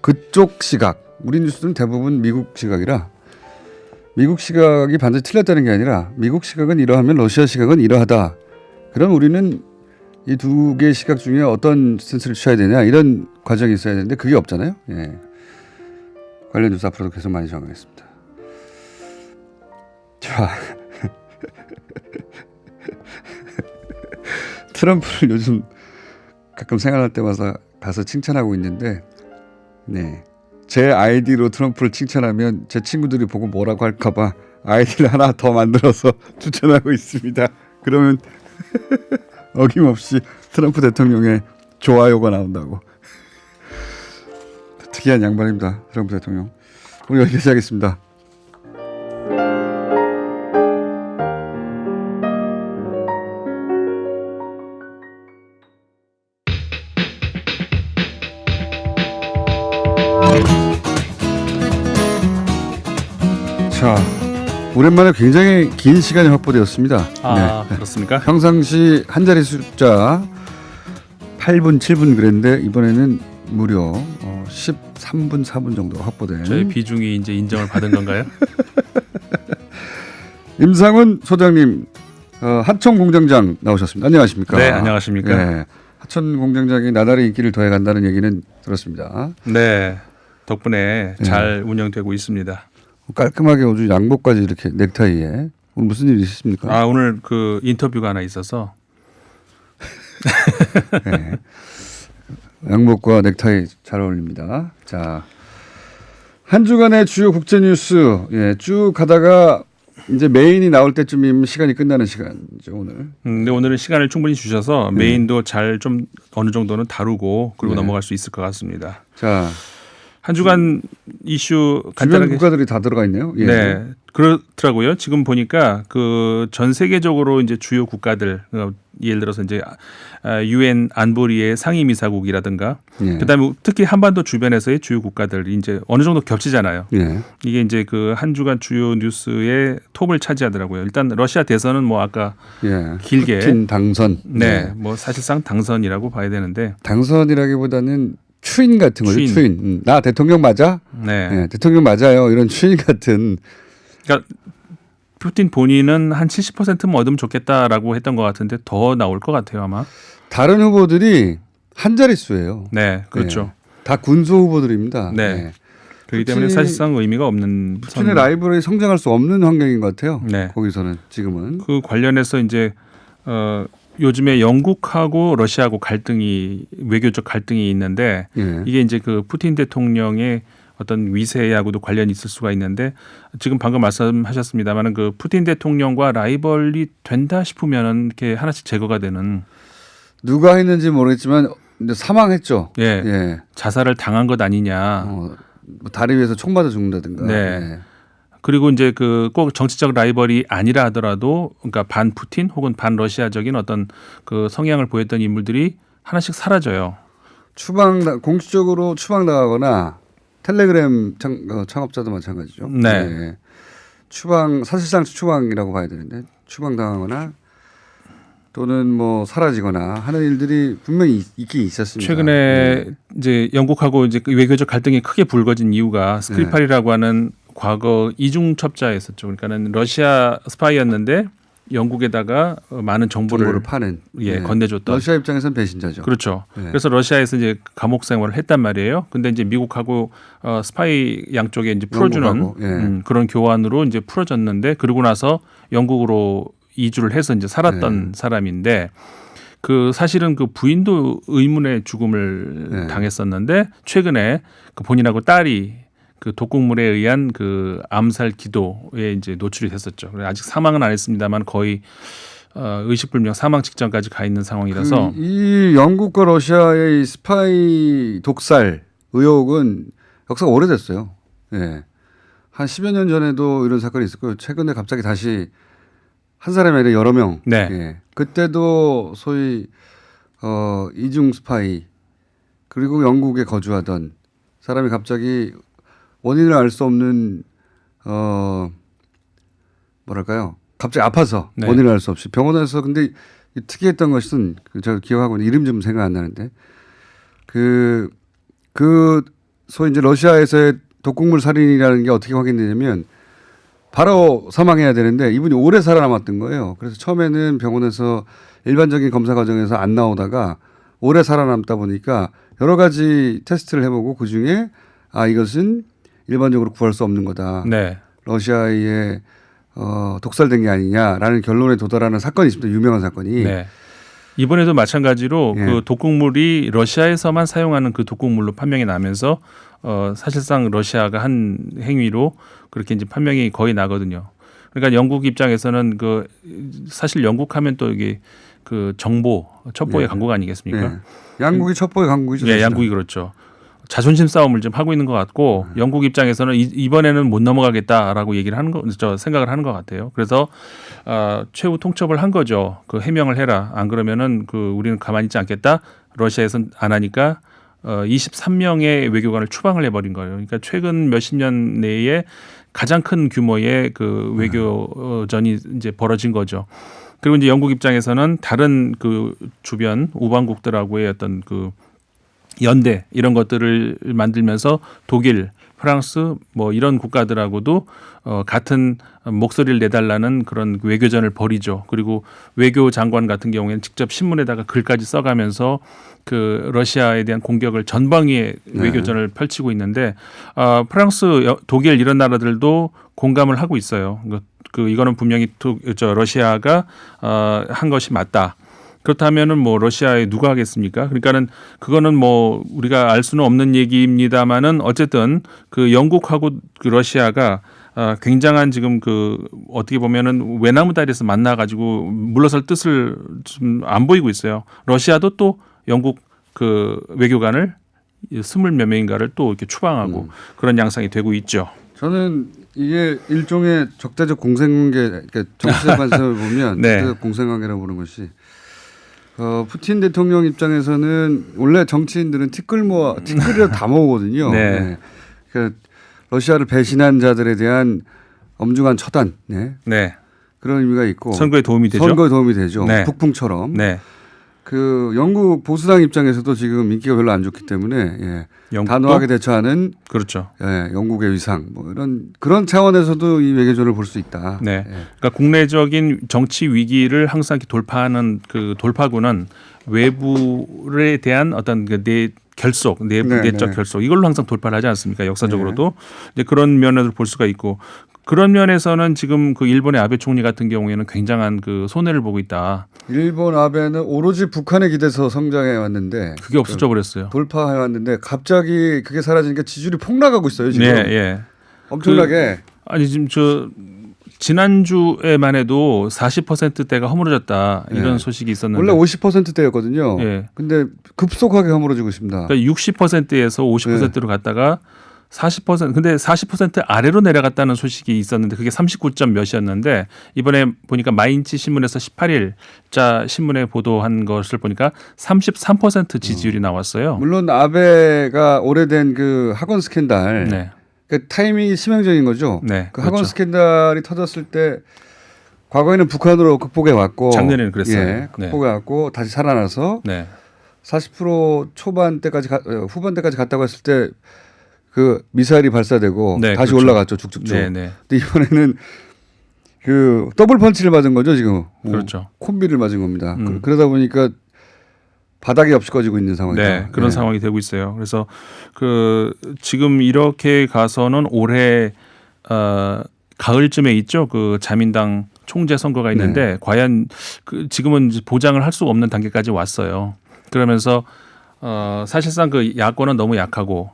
그쪽 시각, 우리 뉴스는 대부분 미국 시각이라 미국 시각이 반드시 틀렸다는 게 아니라 미국 시각은 이러하면 러시아 시각은 이러하다. 그럼 우리는 이 두 개의 시각 중에 어떤 스탠스를 취해야 되냐 이런 과정이 있어야 되는데 그게 없잖아요. 예. 관련 뉴스 앞으로도 계속 많이 정하겠습니다. 자, 트럼프를 요즘 가끔 생각할 때마다 가서 칭찬하고 있는데, 네, 제 아이디로 트럼프를 칭찬하면 제 친구들이 보고 뭐라고 할까봐 아이디를 하나 더 만들어서 추천하고 있습니다. 그러면 어김없이 트럼프 대통령의 좋아요가 나온다고. 특이한 양반입니다. 트럼프 대통령. 오늘 여기까지 하겠습니다. 자, 오랜만에 굉장히 긴 시간이 확보되었습니다. 아, 네. 그렇습니까? 평상시 한 자리 숫자 8분, 7분 그랬는데 이번에는 무려 13분, 4분 정도 확보된. 저희 비중이 이제 인정을 받은 건가요? 임상훈 소장님, 하천 공장장 나오셨습니다. 안녕하십니까? 네, 안녕하십니까? 네, 하천 공장장이 나날이 인기를 더해간다는 얘기는 들었습니다. 네, 덕분에 잘 운영되고 있습니다. 깔끔하게 아주 양복까지 이렇게 넥타이에. 오늘 무슨 일 있으십니까? 아, 오늘 그 인터뷰가 하나 있어서. 네. 양복과 넥타이 잘 어울립니다. 자, 한 주간의 주요 국제 뉴스, 예, 쭉 가다가 이제 메인이 나올 때쯤이면 시간이 끝나는 시간이죠, 오늘. 근데 오늘은 시간을 충분히 주셔서 메인도 잘 좀 어느 정도는 다루고 그리고 넘어갈 수 있을 것 같습니다. 자, 한 주간 이슈 주변 간단하게. 국가들이 다 들어가 있네요. 예. 네, 그렇더라고요. 지금 보니까 그 전 세계적으로 이제 주요 국가들, 예를 들어서 이제 UN 안보리의 상임이사국이라든가, 예. 그다음에 특히 한반도 주변에서의 주요 국가들 이제 어느 정도 겹치잖아요. 예. 이게 이제 그 한 주간 주요 뉴스의 톱을 차지하더라고요. 일단 러시아 대선은 뭐 아까 예. 길게 푸틴 당선. 네, 뭐 사실상 당선이라고 봐야 되는데. 당선이라기보다는 추인 같은 거죠. 추인. 추인. 나 대통령 맞아? 네. 네, 대통령 맞아요. 이런 추인 같은. 그러니까 푸틴 본인은 한 70%만 얻으면 좋겠다라고 했던 것 같은데 더 나올 것 같아요 아마. 다른 후보들이 한 자릿수예요. 네, 그렇죠. 네. 다 군소 후보들입니다. 네. 네. 그렇기 때문에 사실상 의미가 없는 푸틴의 라이벌이 성장할 수 없는 환경인 것 같아요. 네. 거기서는 지금은. 그 관련해서 이제 요즘에 영국하고 러시아하고 갈등이 외교적 갈등이 있는데 예. 이게 이제 그 푸틴 대통령의 어떤 위세하고도 관련이 있을 수가 있는데 지금 방금 말씀하셨습니다만은 그 푸틴 대통령과 라이벌이 된다 싶으면은 이렇게 하나씩 제거가 되는. 누가 했는지 모르겠지만 근데 사망했죠. 예. 예. 자살을 당한 것 아니냐. 뭐 다리 위에서 총 맞아 죽는다든가. 네. 예. 그리고 이제 그 꼭 정치적 라이벌이 아니라 하더라도 그러니까 반 푸틴 혹은 반 러시아적인 어떤 그 성향을 보였던 인물들이 하나씩 사라져요. 공식적으로 추방당하거나 텔레그램 창업자도 마찬가지죠. 네. 예. 사실상 추방이라고 봐야 되는데 추방당하거나 또는 뭐 사라지거나 하는 일들이 분명히 있긴 있었습니다. 최근에 네. 이제 영국하고 이제 외교적 갈등이 크게 불거진 이유가 스크리팔이라고 하는 과거 이중첩자였었죠. 그러니까는 러시아 스파이였는데 영국에다가 많은 정보를 파는 예, 네. 건네줬던. 러시아 입장에서는 배신자죠. 그렇죠. 네. 그래서 러시아에서 이제 감옥 생활을 했단 말이에요. 근데 이제 미국하고 스파이 양쪽에 이제 풀어주는 예. 그런 교환으로 이제 풀어졌는데 그러고 나서 영국으로 이주를 해서 이제 살았던 사람인데 그 사실은 그 부인도 의문의 죽음을 당했었는데 최근에 그 본인하고 딸이 그 독극물에 의한 그 암살 기도에 이제 노출이 됐었죠. 아직 사망은 안 했습니다만 거의 의식불명 사망 직전까지 가 있는 상황이라서 이 영국과 러시아의 이 스파이 독살 의혹은 역사가 오래됐어요. 예. 한 10여 년 전에도 이런 사건이 있었고요. 최근에 갑자기 다시 한 사람이 아니라 여러 명. 네. 예. 그때도 소위 이중 스파이 그리고 영국에 거주하던 사람이 갑자기 원인을 알 수 없는 뭐랄까요? 갑자기 아파서 네. 원인을 알 수 없이 병원에서 근데 특이했던 것은 제가 기억하고 있는 이름 좀 생각 안 나는데 그 소위 이제 러시아에서의 독극물 살인이라는 게 어떻게 확인되냐면 바로 사망해야 되는데 이분이 오래 살아남았던 거예요. 그래서 처음에는 병원에서 일반적인 검사 과정에서 안 나오다가 오래 살아남다 보니까 여러 가지 테스트를 해보고 그중에 이것은 일반적으로 구할 수 없는 거다. 네. 러시아에 독살된 게 아니냐라는 결론에 도달하는 사건이 있습니다. 유명한 사건이. 네. 이번에도 마찬가지로 예. 그 독극물이 러시아에서만 사용하는 그 독극물로 판명이 나면서 사실상 러시아가 한 행위로 그렇게 이제 판명이 거의 나거든요. 그러니까 영국 입장에서는 그 사실 영국하면 또 이게 그 정보 첩보의 네. 강국 아니겠습니까? 네. 양국이 첩보의 강국이죠. 예, 사실은. 양국이 그렇죠. 자존심 싸움을 좀 하고 있는 것 같고 영국 입장에서는 이번에는 못 넘어가겠다라고 얘기를 하는 생각을 하는 것 같아요. 그래서 최후 통첩을 한 거죠. 그 해명을 해라. 안 그러면은 그 우리는 가만히 있지 않겠다. 러시아에서는 안 하니까 23명의 외교관을 추방을 해버린 거예요. 그러니까 최근 몇십 년 내에 가장 큰 규모의 그 외교전이 이제 벌어진 거죠. 그리고 이제 영국 입장에서는 다른 그 주변 우방국들하고의 어떤 그 연대 이런 것들을 만들면서 독일, 프랑스 뭐 이런 국가들하고도 같은 목소리를 내달라는 그런 외교전을 벌이죠. 그리고 외교 장관 같은 경우에는 직접 신문에다가 글까지 써가면서 그 러시아에 대한 공격을 전방위에 외교전을 펼치고 있는데 프랑스, 독일 이런 나라들도 공감을 하고 있어요. 이거는 분명히 러시아가 한 것이 맞다. 그렇다면은 뭐 러시아에 누가 하겠습니까? 그러니까는 그거는 뭐 우리가 알 수는 없는 얘기입니다만은 어쨌든 그 영국하고 그 러시아가 굉장한 지금 그 어떻게 보면은 외나무 다리에서 만나가지고 물러설 뜻을 좀 안 보이고 있어요. 러시아도 또 영국 그 외교관을 20몇 명인가를 또 이렇게 추방하고 그런 양상이 되고 있죠. 저는 이게 일종의 적대적 공생관계, 그러니까 정치적 관점을 보면 네. 적대적 공생관계라고 보는 것이 푸틴 대통령 입장에서는 원래 정치인들은 티끌이라도 다 모으거든요. 네. 네. 그러니까 러시아를 배신한 자들에 대한 엄중한 처단, 네. 네. 그런 의미가 있고 선거에 도움이 되죠. 선거에 도움이 되죠. 네. 북풍처럼. 네. 그 영국 보수당 입장에서도 지금 인기가 별로 안 좋기 때문에 단호하게 대처하는 그렇죠. 영국의 위상 뭐 이런 그런 차원에서도 이 외교전을 볼 수 있다. 네. 그러니까 국내적인 정치 위기를 항상 돌파하는 그 돌파구는 외부에 대한 어떤 그 결속, 내적 결속 이걸로 항상 돌파를 하지 않습니까? 역사적으로도 이제 그런 면에서 볼 수가 있고 그런 면에서는 지금 그 일본의 아베 총리 같은 경우에는 굉장한 그 손해를 보고 있다. 일본 아베는 오로지 북한에 기대서 성장해 왔는데 그게 없어져 버렸어요. 돌파해 왔는데 갑자기 그게 사라지니까 지지율이 폭락하고 있어요 지금. 네, 엄청나게. 아니 지금 지난주에만 해도 40%대가 허물어졌다 이런 소식이 있었는데 원래 50%대였거든요. 예. 근데 급속하게 허물어지고 있습니다. 그러니까 60%에서 50%로 갔다가 40% 근데 40% 아래로 내려갔다는 소식이 있었는데 그게 39점 몇이었는데 이번에 보니까 마인치 신문에서 18일자 신문에 보도한 것을 보니까 33% 지지율이 나왔어요. 물론 아베가 오래된 그 학원 스캔들 네. 그 타이밍이 치명적인 거죠. 네, 그 학원 그렇죠. 스캔들이 터졌을 때 과거에는 북한으로 극복해 왔고 작년에는 그랬어요. 예, 극복해 왔고 다시 살아나서 네. 40% 초반 때까지 후반 때까지 갔다고 했을 때 그 미사일이 발사되고 네, 다시 그렇죠. 올라갔죠 쭉쭉쭉. 네, 네. 근데 이번에는 그 더블 펀치를 맞은 거죠 지금. 그렇죠. 콤비를 맞은 겁니다. 그러다 보니까 바닥이 없어지고 있는 상황이다. 네, 그런 상황이 되고 있어요. 그래서 그 지금 이렇게 가서는 올해 가을쯤에 있죠. 그 자민당 총재 선거가 있는데 과연 그 지금은 보장을 할 수 없는 단계까지 왔어요. 그러면서 사실상 그 야권은 너무 약하고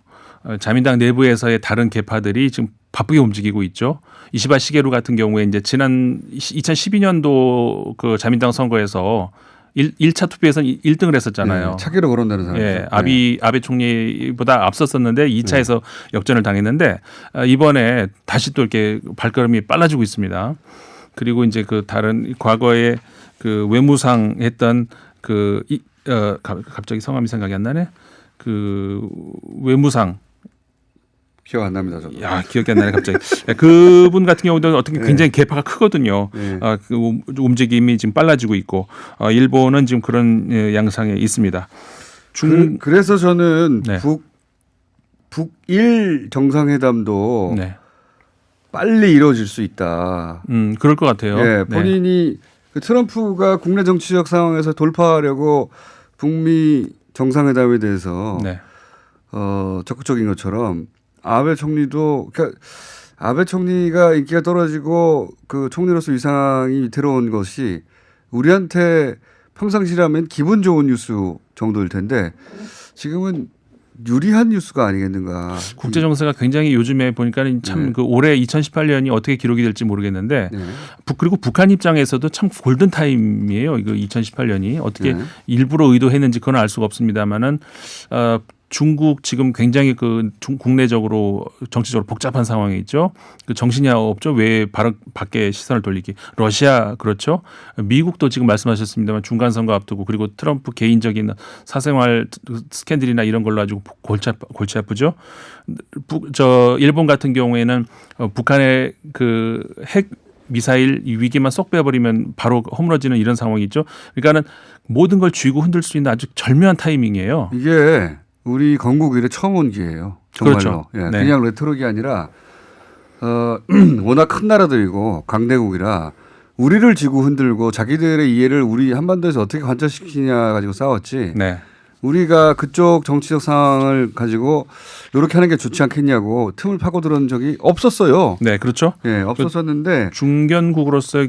자민당 내부에서의 다른 계파들이 지금 바쁘게 움직이고 있죠. 이시바 시게루 같은 경우에 이제 지난 2012년도 그 자민당 선거에서 1차 투표에서는 1등을 했었잖아요. 차기로 거론되는 사람. 예, 아베 총리보다 앞섰었는데 2차에서 역전을 당했는데 이번에 다시 또 이렇게 발걸음이 빨라지고 있습니다. 그리고 이제 그 다른 과거에 그 외무상 했던 갑자기 성함이 생각이 안 나네. 그 외무상 기억 안 납니다. 저도. 야, 기억이 안 나네 갑자기. 그분 같은 경우도 어떻게 굉장히 계파가 크거든요. 그 움직임이 지금 빨라지고 있고 일본은 지금 그런 양상에 있습니다. 그래서 저는 북일 정상회담도 빨리 이루어질 수 있다. 그럴 것 같아요. 예, 본인이 그 트럼프가 국내 정치적 상황에서 돌파하려고 북미 정상회담에 대해서 적극적인 것처럼 아베 총리도 그러니까 아베 총리가 인기가 떨어지고 그 총리로서 위상이 위태로운 것이 우리한테 평상시라면 기분 좋은 뉴스 정도일 텐데 지금은 유리한 뉴스가 아니겠는가. 국제 정세가 굉장히 요즘에 보니까 참 그 올해 2018년이 어떻게 기록이 될지 모르겠는데 그리고 북한 입장에서도 참 골든 타임이에요. 이거 2018년이 어떻게 일부러 의도했는지 그건 알 수가 없습니다만은 중국 지금 굉장히 그 국내적으로 정치적으로 복잡한 상황에 있죠. 그 정신이 없죠. 왜 밖에 시선을 돌리기. 러시아 그렇죠. 미국도 지금 말씀하셨습니다만 중간 선거 앞두고 그리고 트럼프 개인적인 사생활 스캔들이나 이런 걸로 아주 골치 아프죠. 일본 같은 경우에는 북한의 그 핵 미사일 위기만 쏙 빼버리면 바로 허물어지는 이런 상황이 있죠. 그러니까는 모든 걸 쥐고 흔들 수 있는 아주 절묘한 타이밍이에요. 이게 우리 건국 이래 처음 온 기회예요. 정말로. 그렇죠. 예, 그냥 레토릭이 아니라 워낙 큰 나라들이고 강대국이라 우리를 지고 흔들고 자기들의 이해를 우리 한반도에서 어떻게 관철시키냐 가지고 싸웠지. 우리가 그쪽 정치적 상황을 가지고 이렇게 하는 게 좋지 않겠냐고 틈을 파고들은 적이 없었어요. 네, 그렇죠. 예, 없었었는데 중견국으로서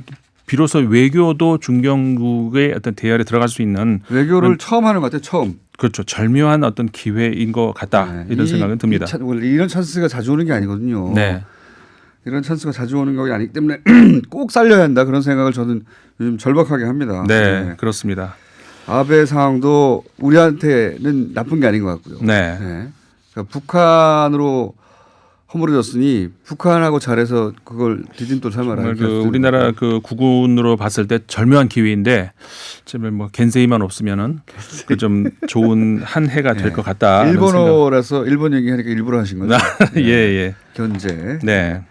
비로소 외교도 중견국의 어떤 대열에 들어갈 수 있는 외교를 처음 하는 것 같아요. 처음. 그렇죠. 절묘한 어떤 기회인 것 같다. 이런 생각은 듭니다. 원래 이런 찬스가 자주 오는 게 아니거든요. 이런 찬스가 자주 오는 게 아니기 때문에 꼭 살려야 한다. 그런 생각을 저는 요즘 절박하게 합니다. 네, 그렇습니다. 아베 상황도 우리한테는 나쁜 게 아닌 것 같고요. 그러니까 북한으로 허물어졌으니 북한하고 잘해서 그걸 디딤돌 삼아라. 우리나라 그 국군으로 봤을 때 절묘한 기회인데 정말 뭐 겐세이만 없으면은 그 좀 좋은 한 해가 될 것 같다. 일본어라서 일본 얘기하니까 일부러 하신 거죠. 예. 견제. 네.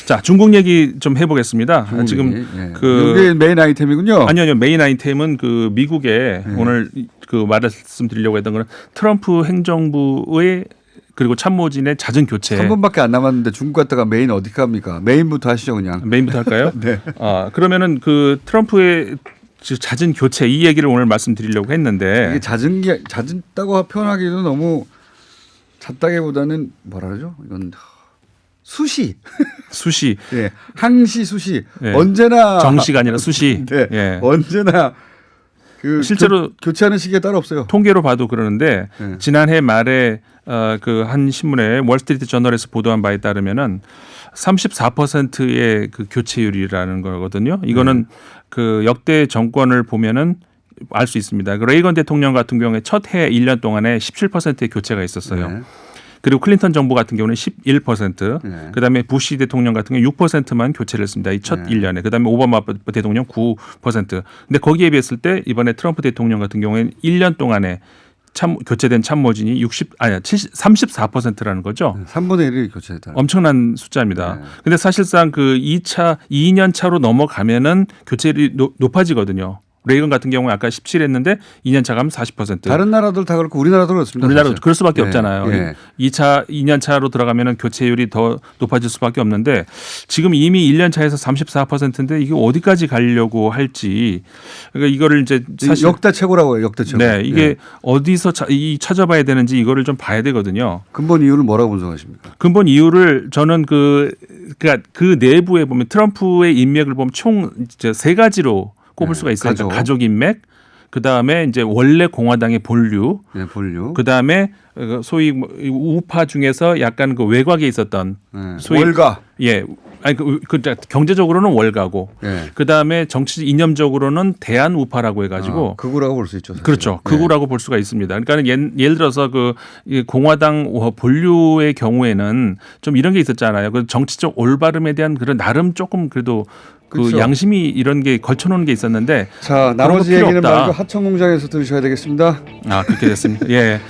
자, 중국 얘기 좀 해보겠습니다. 지금 이게 메인 아이템이군요. 아니요. 메인 아이템은 그 미국에 오늘 그 말씀드리려고 했던 거는 트럼프 행정부의 그리고 참모진의 잦은 교체. 3분밖에 안 남았는데 중국 갔다가 메인 어디 갑니까? 메인부터 하시죠 그냥. 메인부터 할까요? 네. 그러면은 그 트럼프의 잦은 교체 이 얘기를 오늘 말씀드리려고 했는데 이게 잦다고 표현하기도 너무 잦다기보다는 뭐라 그러죠? 이건 수시. 예. 항시 수시. 언제나 정시가 아니라 수시. 언제나 실제로 교체하는 시기에 따로 없어요. 통계로 봐도 그러는데 지난해 말에 그 한 신문에 월스트리트 저널에서 보도한 바에 따르면은 34%의 그 교체율이라는 거거든요. 이거는 그 역대 정권을 보면은 알 수 있습니다. 그 레이건 대통령 같은 경우에 첫 해 1년 동안에 17%의 교체가 있었어요. 그리고 클린턴 정부 같은 경우는 11%, 그다음에 부시 대통령 같은 경우 6%만 교체를 했습니다. 이 첫 1년에. 그다음에 오바마 대통령 9%. 근데 거기에 비했을 때 이번에 트럼프 대통령 같은 경우에는 1년 동안에 교체된 참모진이 34%라는 거죠. 3분의 1이 교체됐다. 엄청난 숫자입니다. 근데 사실상 그 2년 차로 넘어가면은 교체율이 높아지거든요. 레이건 같은 경우는 아까 17 했는데 2년 차 가면 40%. 다른 나라들 다 그렇고 우리나라도 그렇습니다. 우리나라도 그럴 수밖에 없잖아요. 2년 차로 들어가면 교체율이 더 높아질 수밖에 없는데 지금 이미 1년 차에서 34%인데 이게 어디까지 가려고 할지 그러니까 이거를 이제 사실 역대 최고라고요. 역대 최고. 네, 이게 어디서 찾아봐야 되는지 이거를 좀 봐야 되거든요. 근본 이유를 뭐라고 분석하십니까? 근본 이유를 저는 그러니까 그 내부에 보면 트럼프의 인맥을 보면 총 3가지로 꼽을 수가 있어요. 가족 인맥, 그 다음에 이제 원래 공화당의 본류, 네, 본류. 그 다음에 소위 우파 중에서 약간 그 외곽에 있었던 네. 소위 월가. 예, 아니 그 경제적으로는 월가고, 네. 그 다음에 정치 이념적으로는 대한 우파라고 해가지고 극우라고 볼 수 있죠. 사실은. 그렇죠. 극우라고 볼 수가 있습니다. 그러니까 예를 들어서 이 공화당 본류의 경우에는 좀 이런 게 있었잖아요. 그 정치적 올바름에 대한 그런 나름 조금 그래도 그 그렇죠. 양심이 이런 게 걸쳐놓은 게 있었는데 자, 그런 거 나머지 필요 얘기는 없다. 말고 하청 공장에서 들으셔야 되겠습니다. 아, 그렇게 됐습니다. 예.